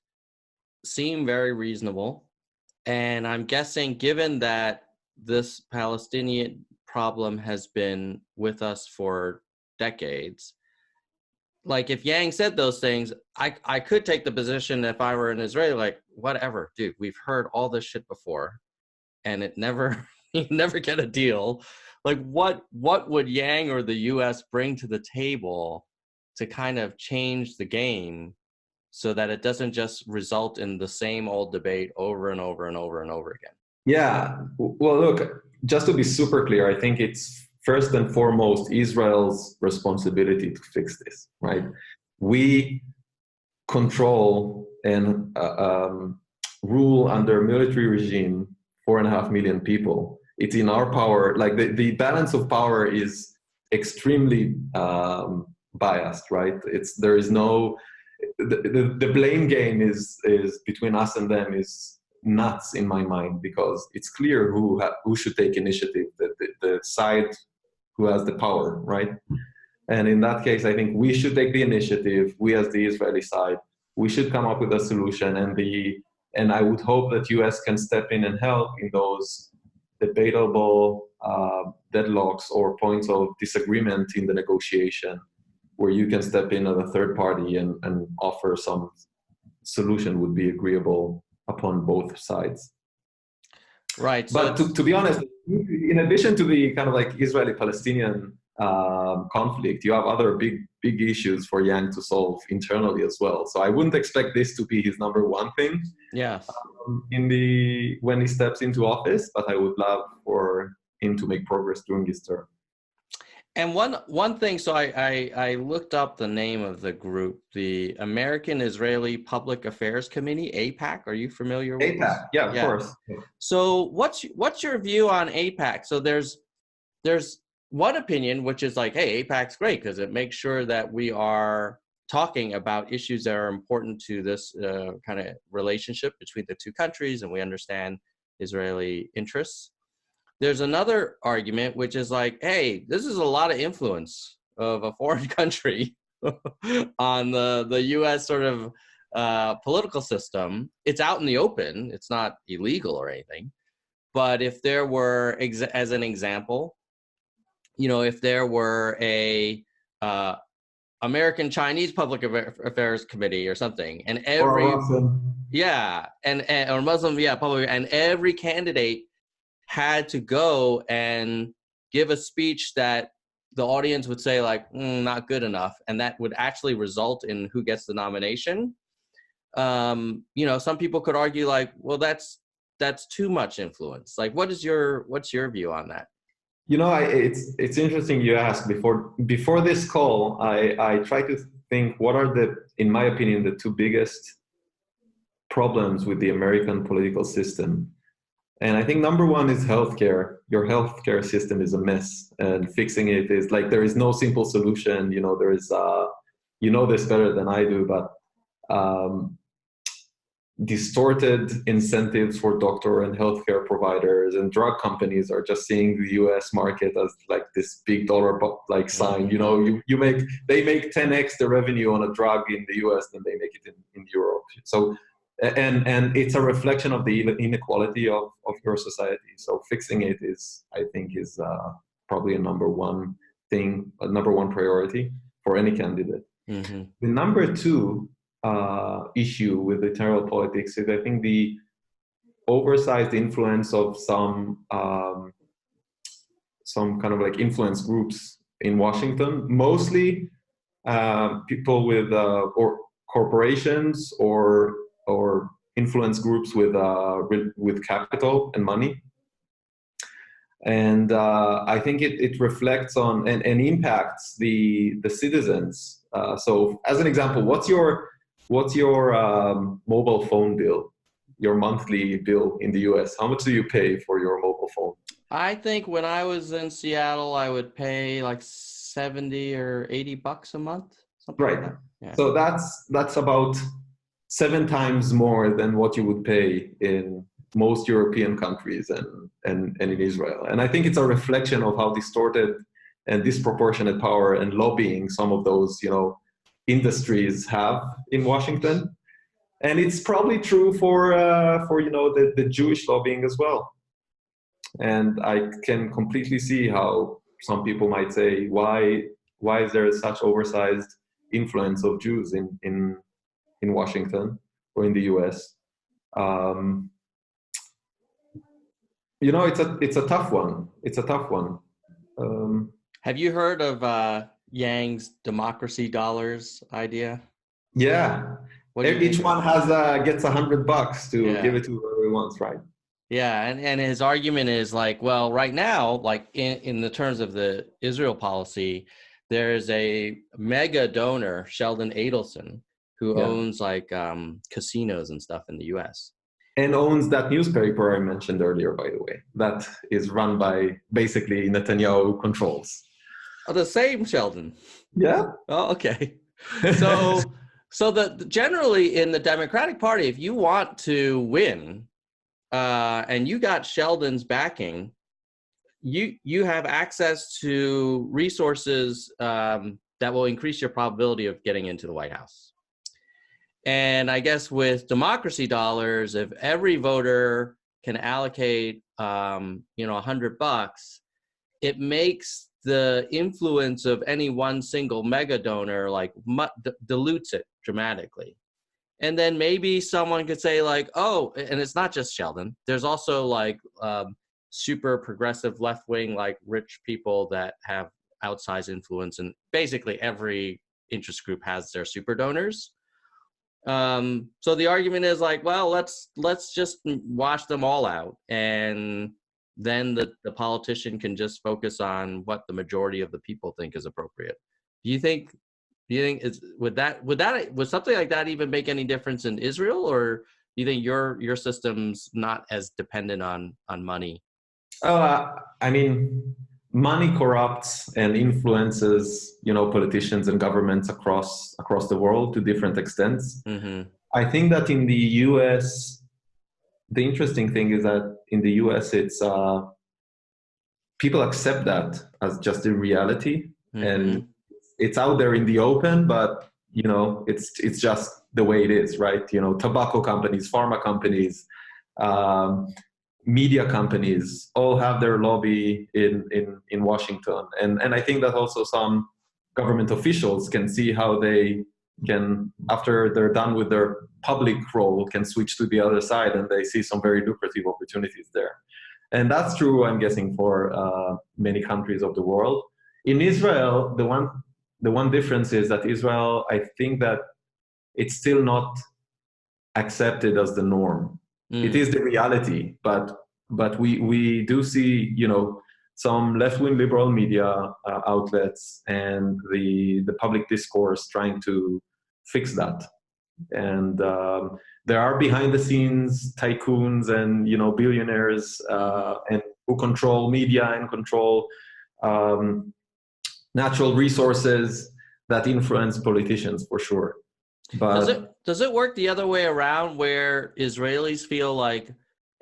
seem very reasonable. And I'm guessing, given that this Palestinian problem has been with us for decades, like if Yang said those things, I could take the position if I were an Israeli, like, whatever, dude, we've heard all this shit before and it never, you never get a deal. Like what would Yang or the US bring to the table to kind of change the game so that it doesn't just result in the same old debate over and over and over and over again? Yeah, well, look, just to be super clear, I think it's first and foremost Israel's responsibility to fix this, right? We control and rule under a military regime 4.5 million people. It's in our power. Like the balance of power is extremely biased, right? There is no the blame game is between us and them is nuts in my mind, because it's clear who should take initiative, the side who has the power, right? And in that case, I think we should take the initiative. We, as the Israeli side, we should come up with a solution, and I would hope that US can step in and help in those debatable deadlocks or points of disagreement in the negotiation, where you can step in as a third party and offer some solution would be agreeable upon both sides. Right. But to be honest, in addition to the kind of like Israeli-Palestinian conflict, you have other big issues for Yang to solve internally as well. So I wouldn't expect this to be his number one thing. Yes. When he steps into office, but I would love for him to make progress during his term. And one thing, so I looked up the name of the group, the American Israeli Public Affairs Committee, APAC. Are you familiar with this? APAC, yeah, of Yeah. course. So what's your view on APAC? So there's one opinion which is like, hey, APAC's great because it makes sure that we are talking about issues that are important to this kind of relationship between the two countries, and we understand Israeli interests. There's another argument which is like, hey, this is a lot of influence of a foreign country on the U.S. sort of political system. It's out in the open. It's not illegal or anything. But if there were, as an example, if there were a American Chinese Public Affairs Committee or something, and Or every Muslim. yeah, and or Muslim, yeah, public, and every candidate had to go and give a speech that the audience would say like, not good enough, and that would actually result in who gets the nomination. Some people could argue like, well, that's too much influence. Like, what's your view on that? It's interesting you asked. Before this call, I try to think what are in my opinion, the two biggest problems with the American political system. And I think number one is healthcare. Your healthcare system is a mess, and fixing it is like there is no simple solution. There is this better than I do, but distorted incentives for doctor and healthcare providers, and drug companies are just seeing the US market as like this big dollar like sign. They make 10x the revenue on a drug in the US than they make it in Europe. So and it's a reflection of the inequality of your society. So fixing it is, I think, is probably a number one thing, a number one priority for any candidate. Mm-hmm. The number two issue with electoral politics is, I think, the oversized influence of some kind of like influence groups in Washington, mostly people with or corporations or influence groups with capital and money. And I think it reflects on and impacts the citizens. So as an example, what's your mobile phone bill, your monthly bill in the US? How much do you pay for your mobile phone? I think when I was in Seattle, I would pay like 70 or 80 bucks a month, something Right. like that. Yeah. So that's about 7 times more than what you would pay in most European countries and in Israel. And I think it's a reflection of how distorted and disproportionate power and lobbying some of those, industries have in Washington. And it's probably true for the Jewish lobbying as well. And I can completely see how some people might say, why is there such oversized influence of Jews in Washington or in the US? It's a tough one. It's a tough one. Have you heard of Yang's democracy dollars idea? Yeah. Each one gets $100 to give it to whoever he wants, right? Yeah, and his argument is like, well, right now, like in the terms of the Israel policy, there's a mega donor, Sheldon Adelson, who owns like casinos and stuff in the US. And owns that newspaper I mentioned earlier, by the way, that is run by basically Netanyahu controls. Oh, the same Sheldon. Yeah. Oh, okay. So generally in the Democratic Party, if you want to win, and you got Sheldon's backing, you have access to resources that will increase your probability of getting into the White House. And I guess with democracy dollars, if every voter can allocate, $100, it makes the influence of any one single mega donor like dilutes it dramatically. And then maybe someone could say like, oh, and it's not just Sheldon. There's also like super progressive left wing, like rich people that have outsized influence, and basically every interest group has their super donors. So the argument is like, well, let's just wash them all out, and then the politician can just focus on what the majority of the people think is appropriate. Would something like that even make any difference in Israel, or do you think your system's not as dependent on money? I mean, money corrupts and influences, politicians and governments across the world to different extents. Mm-hmm. I think that in the U.S., the interesting thing is that in the U.S., it's people accept that as just a reality, Mm-hmm. and it's out there in the open, but it's just the way it is, right? Tobacco companies, pharma companies, media companies all have their lobby in Washington, and I think that also some government officials can see how they can, after they're done with their public role, can switch to the other side, and they see some very lucrative opportunities there. And that's true, I'm guessing, for many countries of the world. In Israel, the one difference is that Israel, I think that it's still not accepted as the norm. It is the reality, but we do see, some left-wing liberal media outlets and the public discourse trying to fix that. And there are behind-the-scenes tycoons and billionaires and who control media and control natural resources that influence politicians for sure. But does it work the other way around, where Israelis feel like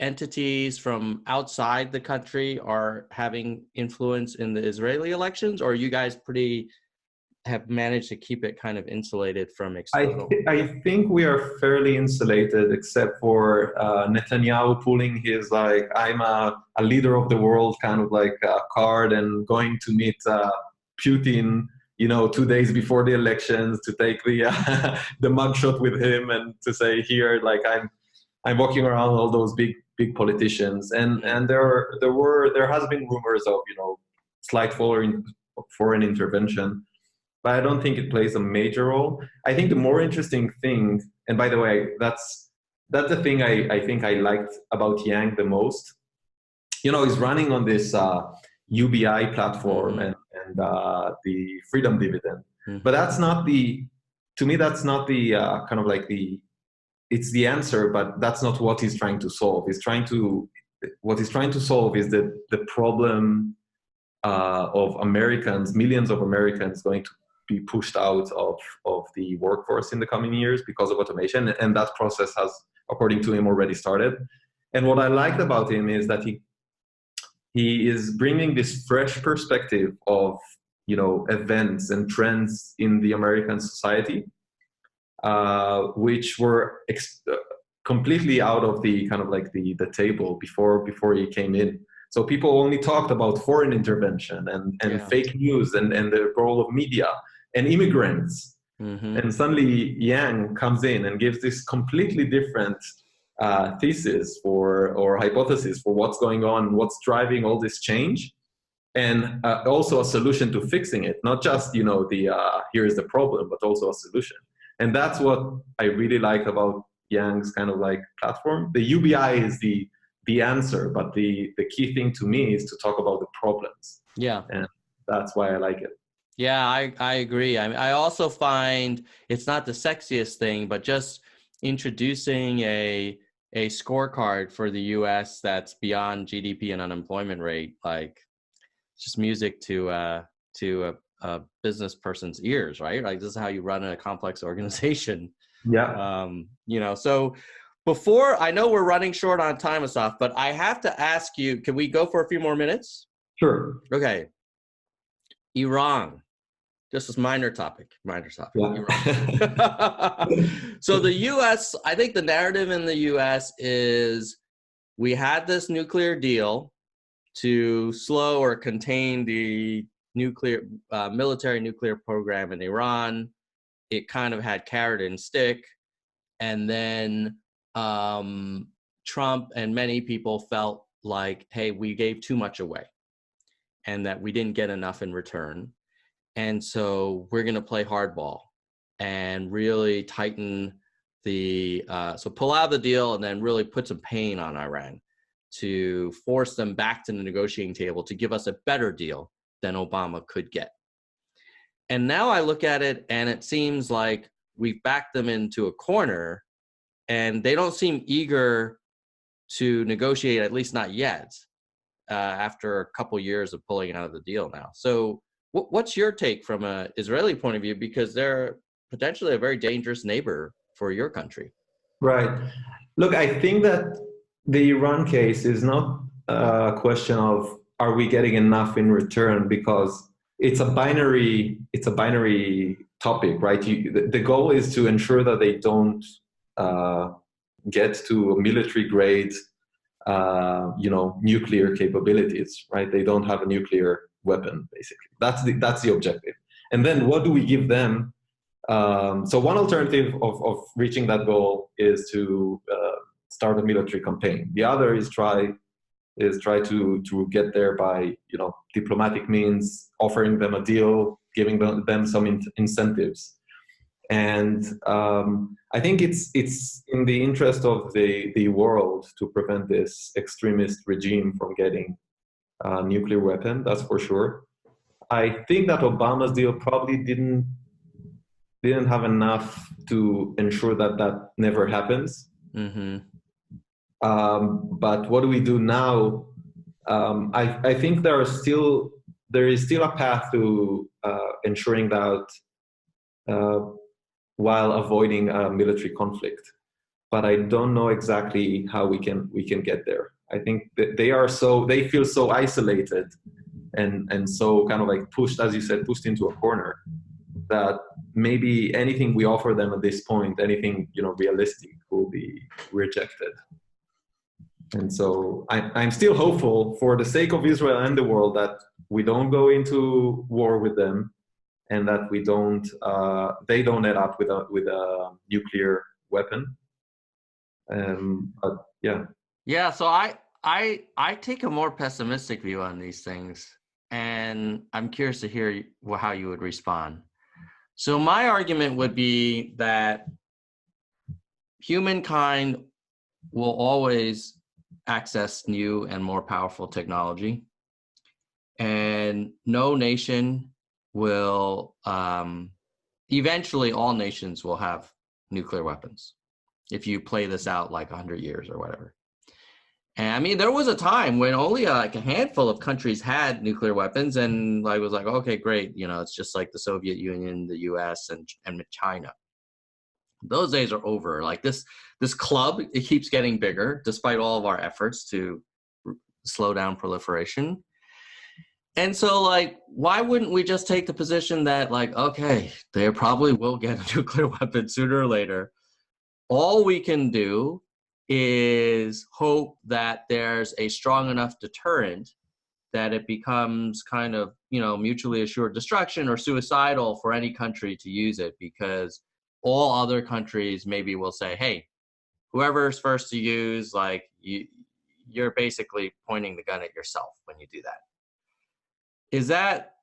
entities from outside the country are having influence in the Israeli elections, or are you guys have managed to keep it kind of insulated from external? I think we are fairly insulated, except for Netanyahu pulling his I'm a leader of the world kind of card and going to meet Putin 2 days before the elections to take the the mugshot with him and to say here I'm walking around all those big politicians, and there has been rumors of slight foreign intervention, but I don't think it plays a major role. I think the more interesting thing, and by the way, that's the thing I think I liked about Yang the most. He's running on this UBI platform and the freedom dividend. But that's not to me, that's not the it's the answer, but that's not what he's trying to solve. What he's trying to solve is the problem of Americans, millions of Americans going to be pushed out of the workforce in the coming years because of automation. And that process has, according to him, already started. And what I liked about him is that he is bringing this fresh perspective of events and trends in the American society, which were completely out of the kind of the table before he came in. So people only talked about foreign intervention and fake news and the role of media and immigrants. And suddenly Yang comes in and gives this completely different thesis or hypothesis for what's going on, what's driving all this change, and also a solution to fixing it. Not just here is the problem, but also a solution. And that's what I really like about Yang's kind of platform. The UBI is the answer, but the key thing to me is to talk about the problems. Yeah, and that's why I like it. Yeah, I agree. I also find it's not the sexiest thing, but just introducing a scorecard for the U.S. that's beyond GDP and unemployment rate, it's just music to a business person's ears, right? This is how you run a complex organization. Yeah. So before, I know we're running short on time, Assaf, but I have to ask you, can we go for a few more minutes? Sure. Okay. Iran. Just a minor topic. Yeah. So the U.S., I think the narrative in the U.S. is we had this nuclear deal to slow or contain the military nuclear program in Iran. It kind of had carrot and stick. And then Trump and many people felt like, hey, we gave too much away and that we didn't get enough in return. And so we're going to play hardball and really tighten so pull out of the deal and then really put some pain on Iran. to force them back to the negotiating table to give us a better deal than Obama could get. And now I look at it and it seems like we've backed them into a corner and they don't seem eager to negotiate, at least not yet, after a couple years of pulling out of the deal now. So what's your take from an Israeli point of view? Because they're potentially a very dangerous neighbor for your country. Right. Look, I think that the Iran case is not a question of are we getting enough in return, because it's a binary topic, right? The goal is to ensure that they don't get to a military grade, nuclear capabilities, right? They don't have a nuclear weapon, basically. That's the objective. And then what do we give them? So one alternative of reaching that goal is to start a military campaign. The other is try to get there by diplomatic means, offering them a deal, giving them some incentives. And I think it's in the interest of the world to prevent this extremist regime from getting a nuclear weapon. That's for sure. I think that Obama's deal probably didn't have enough to ensure that never happens. Mm-hmm. But what do we do now? I think there is still a path to ensuring that while avoiding a military conflict. But I don't know exactly how we can get there. I think that they feel so isolated and so kind of like pushed, as you said, pushed into a corner, that maybe anything we offer them at this point, anything realistic, will be rejected. And so I'm still hopeful, for the sake of Israel and the world, that we don't go into war with them, and that they don't end up with a nuclear weapon. But yeah. Yeah. So I take a more pessimistic view on these things, and I'm curious to hear how you would respond. So my argument would be that humankind will always access new and more powerful technology, and no nation will, eventually all nations will have nuclear weapons if you play this out like 100 years or whatever. And I mean, there was a time when only like a handful of countries had nuclear weapons, and I was like, okay, great. It's just like the Soviet Union, the US, and China. Those days are over. Like this club, it keeps getting bigger despite all of our efforts to slow down proliferation. And so, like, why wouldn't we just take the position that, like, okay, they probably will get a nuclear weapon sooner or later. All we can do is hope that there's a strong enough deterrent that it becomes kind of, mutually assured destruction or suicidal for any country to use it, because all other countries maybe will say, hey, whoever's first to use, like, you're basically pointing the gun at yourself when you do that.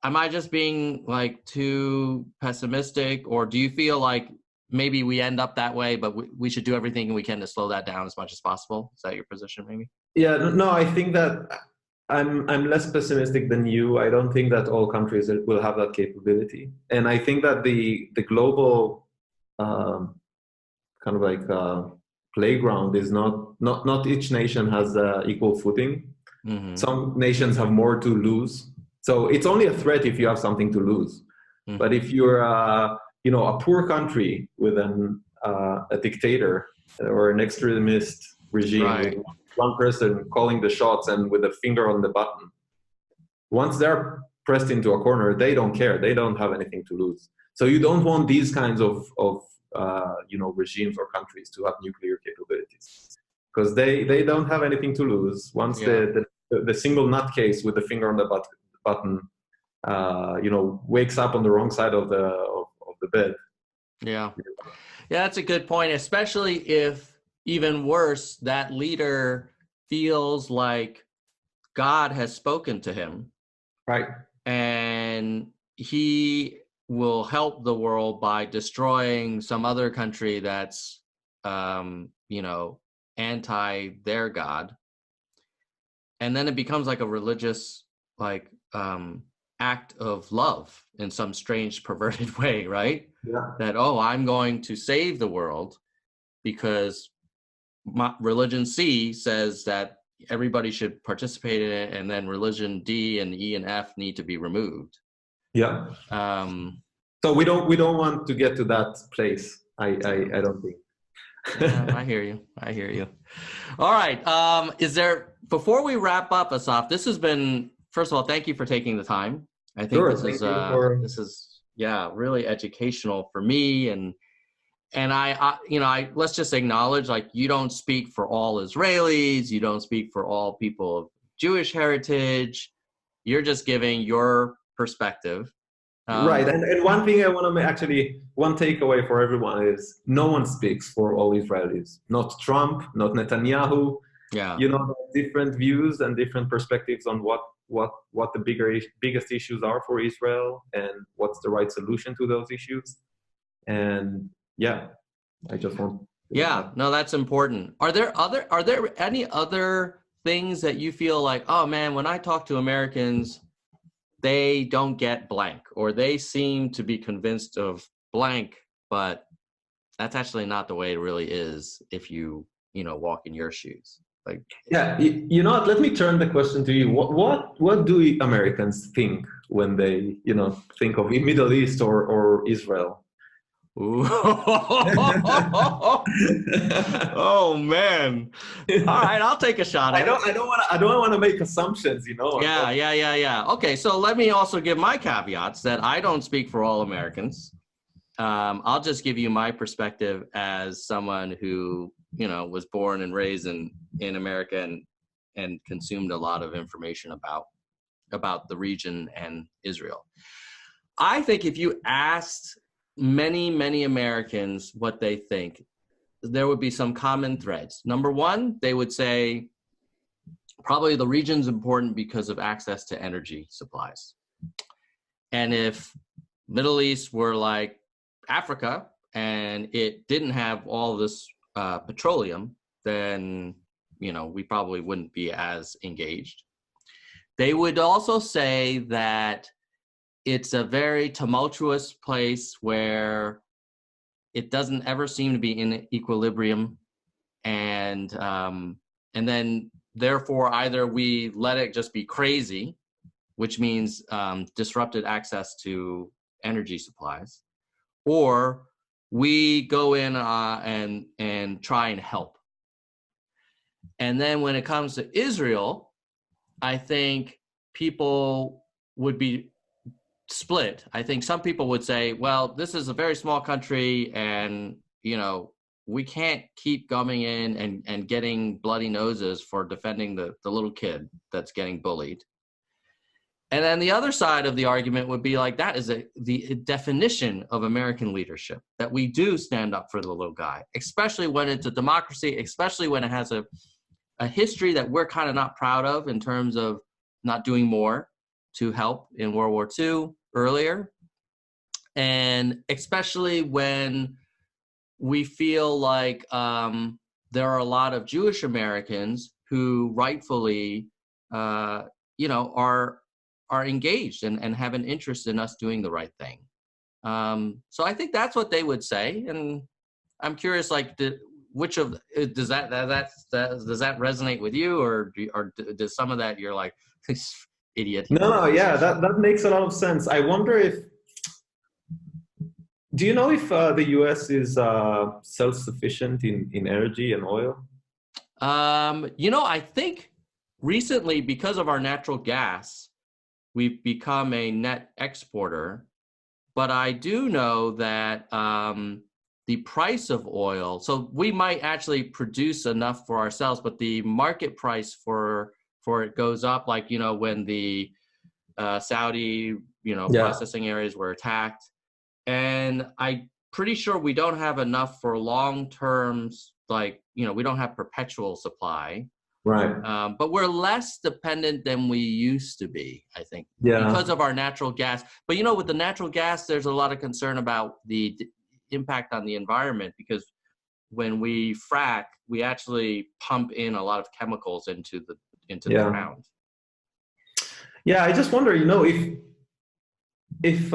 Am I just being like too pessimistic, or do you feel like maybe we end up that way, but we should do everything we can to slow that down as much as possible? Is that your position, maybe? Yeah, no, I think that I'm less pessimistic than you. I don't think that all countries will have that capability, and I think that the global kind of like playground is not each nation has equal footing. Mm-hmm. Some nations have more to lose, so it's only a threat if you have something to lose. Mm-hmm. But if you're a poor country with a dictator or an extremist regime, right, with one person calling the shots and with a finger on the button, once they're pressed into a corner, they don't care. They don't have anything to lose. So you don't want these kinds of regimes or countries to have nuclear capabilities, because they don't have anything to lose. Once the single nutcase with the finger on the button wakes up on the wrong side of the bed. Yeah, that's a good point, especially if, even worse, that leader feels like God has spoken to him. Right. And he will help the world by destroying some other country that's, anti their God. and then it becomes like a religious like act of love in some strange perverted way, right? Yeah. That, oh, I'm going to save the world because my religion C says that everybody should participate in it, and then religion D and E and F need to be removed. Yeah. Um, So we don't want to get to that place. I don't think. yeah, I hear you. I hear you. All right. Is there, before we wrap up, Assaf, this has been, first of all, thank you for taking the time. I think Sure. Thank you for. this is, yeah, really educational for me. And I let's just acknowledge, like, you don't speak for all Israelis. You don't speak for all people of Jewish heritage. You're just giving your perspective. Right, and one thing I want to actually, one takeaway for everyone is no one speaks for all Israelis. Not Trump, not Netanyahu. Yeah. You know, different views and different perspectives on what the biggest issues are for Israel and what's the right solution to those issues. And yeah, I just want. Yeah, no, that's important. Are there any other things that you feel like, oh man, when I talk to Americans, they don't get blank, or they seem to be convinced of blank, but that's actually not the way it really is if you walk in your shoes. Like, Yeah, you know what? Let me turn the question to you. What do Americans think when they think of the Middle East or Israel? ooh. Oh man. All right, I'll take a shot at it. I don't want to make assumptions, Yeah. Okay, so let me also give my caveats that I don't speak for all Americans. I'll just give you my perspective as someone who, was born and raised in America and consumed a lot of information about the region and Israel. I think if you asked many Americans what they think, there would be some common threads. Number one, they would say probably the region's important because of access to energy supplies. And if Middle East were like Africa and it didn't have all this petroleum, then we probably wouldn't be as engaged. They would also say that it's a very tumultuous place where it doesn't ever seem to be in equilibrium, and then therefore either we let it just be crazy, which means disrupted access to energy supplies, or we go in and try and help. And then when it comes to Israel, I think people would be split. I think some people would say, well, this is a very small country and, we can't keep coming in and getting bloody noses for defending the little kid that's getting bullied. And then the other side of the argument would be like, that is the definition of American leadership, that we do stand up for the little guy, especially when it's a democracy, especially when it has a history that we're kind of not proud of in terms of not doing more to help in World War II earlier. And especially when we feel like there are a lot of Jewish Americans who rightfully, are engaged and have an interest in us doing the right thing. So I think that's what they would say. And I'm curious, like, does that resonate with you, or does some of that you're like, this idiot? No, yeah, that makes a lot of sense. I wonder do you know if the US is self-sufficient in energy and oil? I think recently, because of our natural gas, we've become a net exporter. But I do know that the price of oil, so we might actually produce enough for ourselves, but the market price for it goes up, like, when the Saudi, processing areas were attacked. And I'm pretty sure we don't have enough for long terms, like, we don't have perpetual supply. Right. But we're less dependent than we used to be, I think, because of our natural gas. But, with the natural gas, there's a lot of concern about the impact on the environment, because when we frack, we actually pump in a lot of chemicals into into the ground. Yeah, I just wonder, if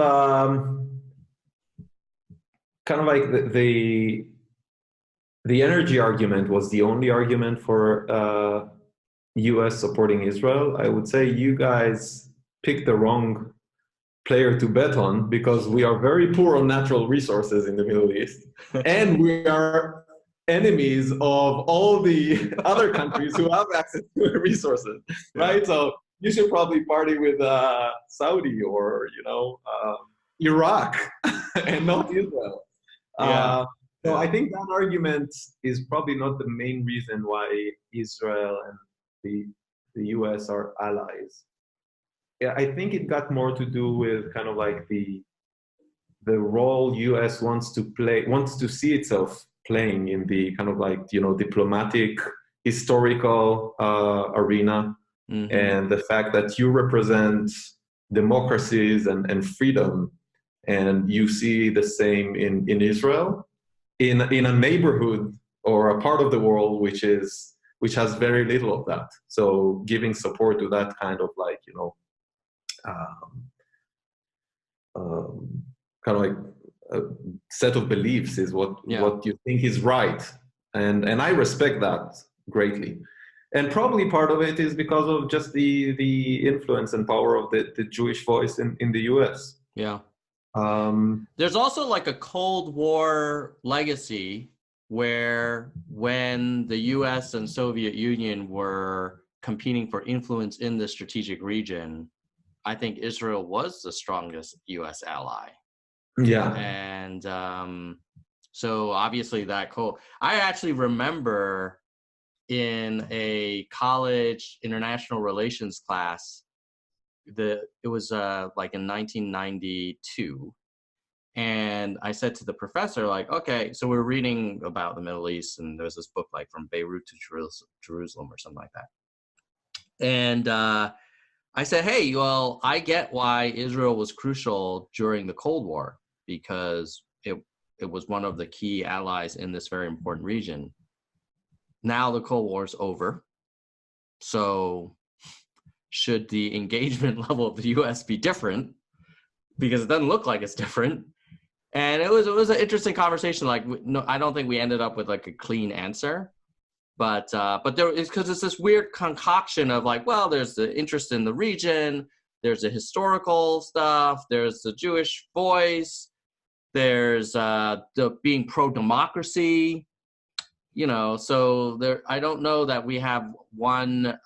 kind of like the energy argument was the only argument for U.S. supporting Israel, I would say you guys picked the wrong player to bet on, because we are very poor on natural resources in the Middle East, and we are enemies of all the other countries who have access to resources, right? So you should probably party with Saudi or Iraq and not Israel. So I think that argument is probably not the main reason why Israel and the US are allies. Yeah, I think it got more to do with kind of like the role US wants to see itself playing in the kind of like, diplomatic, historical arena, and the fact that you represent democracies and freedom, and you see the same in Israel, in a neighborhood or a part of the world which has very little of that. So giving support to that kind of like, kind of like a set of beliefs is what you think is right, and I respect that greatly. And probably part of it is because of just the influence and power of the Jewish voice in the US. Yeah. There's also like a Cold War legacy where when the US and Soviet Union were competing for influence in the strategic region, I think Israel was the strongest US ally. Yeah. And so obviously I actually remember in a college international relations class, it was like in 1992, and I said to the professor, like, okay, so we're reading about the Middle East, and there's this book like From Beirut to Jerusalem or something like that, and I said, hey, well, I get why Israel was crucial during the Cold War, because it was one of the key allies in this very important region. Now the Cold War is over, so should the engagement level of the U.S. be different? Because it doesn't look like it's different. And it was an interesting conversation. Like, no, I don't think we ended up with like a clean answer, but there is, because it's this weird concoction of like, well, there's the interest in the region, there's the historical stuff, there's the Jewish voice, there's the being pro-democracy, so there, I don't know that we have one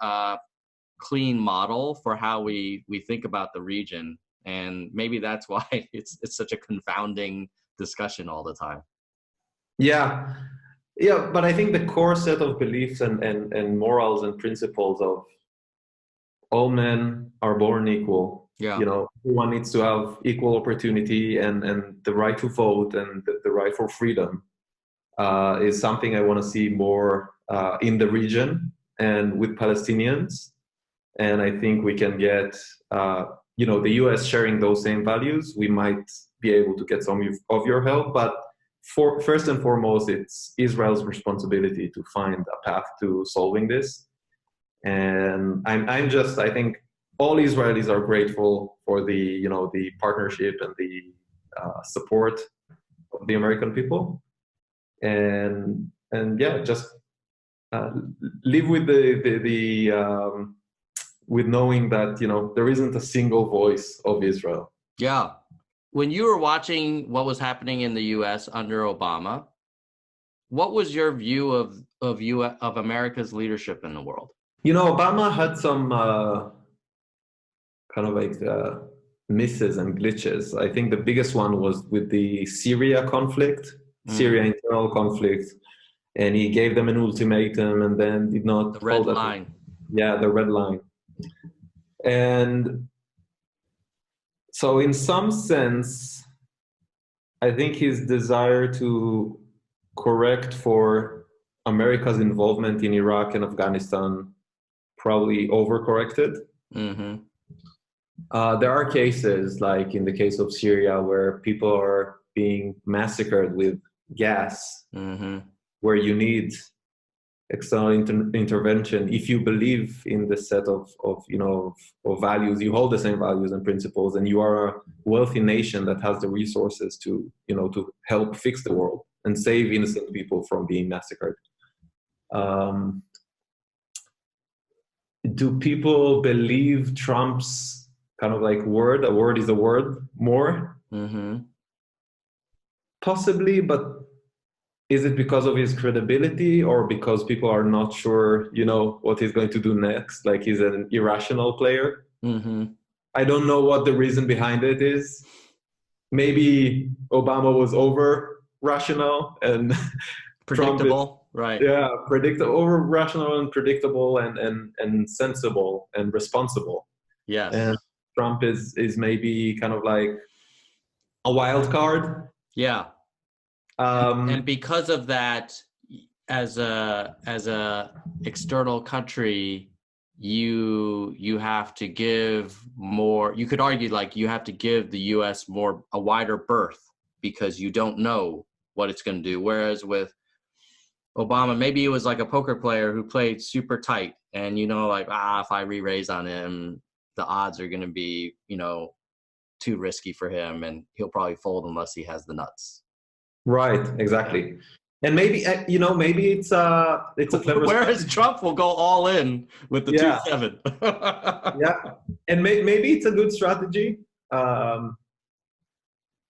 clean model for how we think about the region, and maybe that's why it's such a confounding discussion all the time. Yeah, but I think the core set of beliefs and morals and principles of all men are born equal. Everyone needs to have equal opportunity and the right to vote and the right for freedom is something I want to see more in the region and with Palestinians. And I think we can get, the US sharing those same values, we might be able to get some of your help. But first and foremost, it's Israel's responsibility to find a path to solving this. And I think all Israelis are grateful for the partnership and the support of the American people. And just live with with knowing that there isn't a single voice of Israel. Yeah. When you were watching what was happening in the U.S. under Obama, what was your view of America's leadership in the world? Obama had some kind of like misses and glitches. I think the biggest one was with the Syria conflict, Syria internal conflict, and he gave them an ultimatum and then did not. The red line. Yeah, the red line. And so in some sense, I think his desire to correct for America's involvement in Iraq and Afghanistan probably overcorrected. Mm-hmm. There are cases, like in the case of Syria, where people are being massacred with gas, where you need external intervention if you believe in the set of of values, you hold the same values and principles, and you are a wealthy nation that has the resources to to help fix the world and save innocent people from being massacred. Do people believe Trump's kind of like word? A word is a word more? Mm-hmm. Possibly, but is it because of his credibility or because people are not sure, what he's going to do next? Like he's an irrational player. Mm-hmm. I don't know what the reason behind it is. Maybe Obama was over rational and Predictable, right? yeah, predictable, over rational and predictable and sensible and responsible. Yes. And Trump is maybe kind of like a wild card. Yeah. And because of that, as a external country, you have to give more. You could argue like you have to give the U.S. a wider berth because you don't know what it's going to do. Whereas with Obama, maybe he was like a poker player who played super tight, and like if I re-raise on him, the odds are going to be too risky for him, and he'll probably fold unless he has the nuts. Right, exactly. Yeah. And maybe maybe it's a clever. Whereas Trump will go all in with the 2-7. Yeah, and maybe it's a good strategy.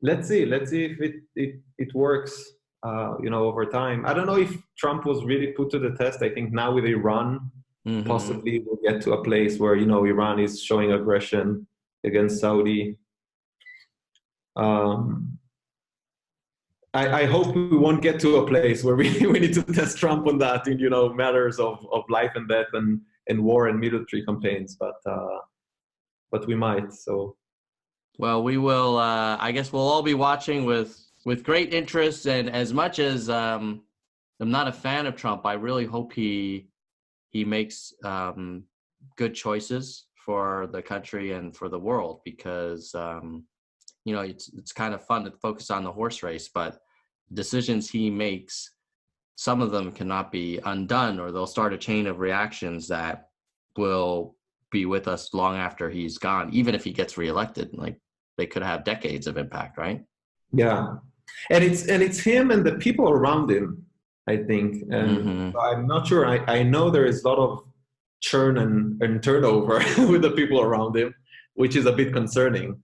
Let's see if it works. Over time. I don't know if Trump was really put to the test. I think now with Iran, possibly we'll get to a place where Iran is showing aggression against Saudi. I hope we won't get to a place where we need to test Trump on that in matters of life and death and war and military campaigns, but we might. So, well, we will. I guess we'll all be watching with great interest, and as much as I'm not a fan of Trump, I really hope he makes good choices for the country and for the world, because it's kind of fun to focus on the horse race, but decisions he makes, some of them cannot be undone, or they'll start a chain of reactions that will be with us long after he's gone, even if he gets reelected. Like they could have decades of impact, right? Yeah. And it's him and the people around him, I think. And I'm not sure. I know there is a lot of churn and turnover with the people around him, which is a bit concerning.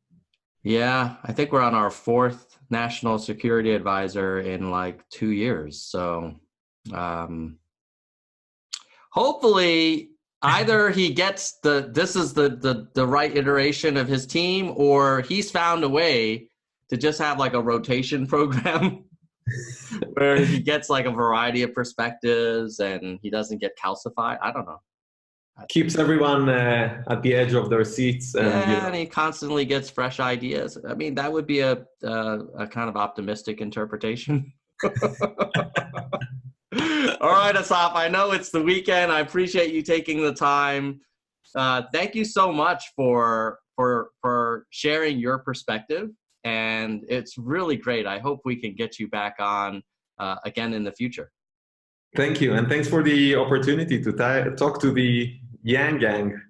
Yeah, I think we're on our 4th national security advisor in like 2 years. So hopefully either he gets this is the right iteration of his team, or he's found a way to just have like a rotation program where he gets like a variety of perspectives and he doesn't get calcified. I don't know. Keeps everyone at the edge of their seats. And he constantly gets fresh ideas. I mean, that would be a kind of optimistic interpretation. All right, Assaf, I know it's the weekend. I appreciate you taking the time. Thank you so much for sharing your perspective. And it's really great. I hope we can get you back on again in the future. Thank you. And thanks for the opportunity to talk to the Yang Gang.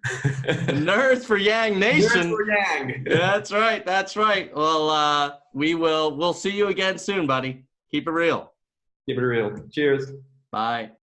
Nerds for Yang Nation. Nerds for Yang. That's right. That's right. Well, we'll see you again soon, buddy. Keep it real. Keep it real. Cheers. Bye.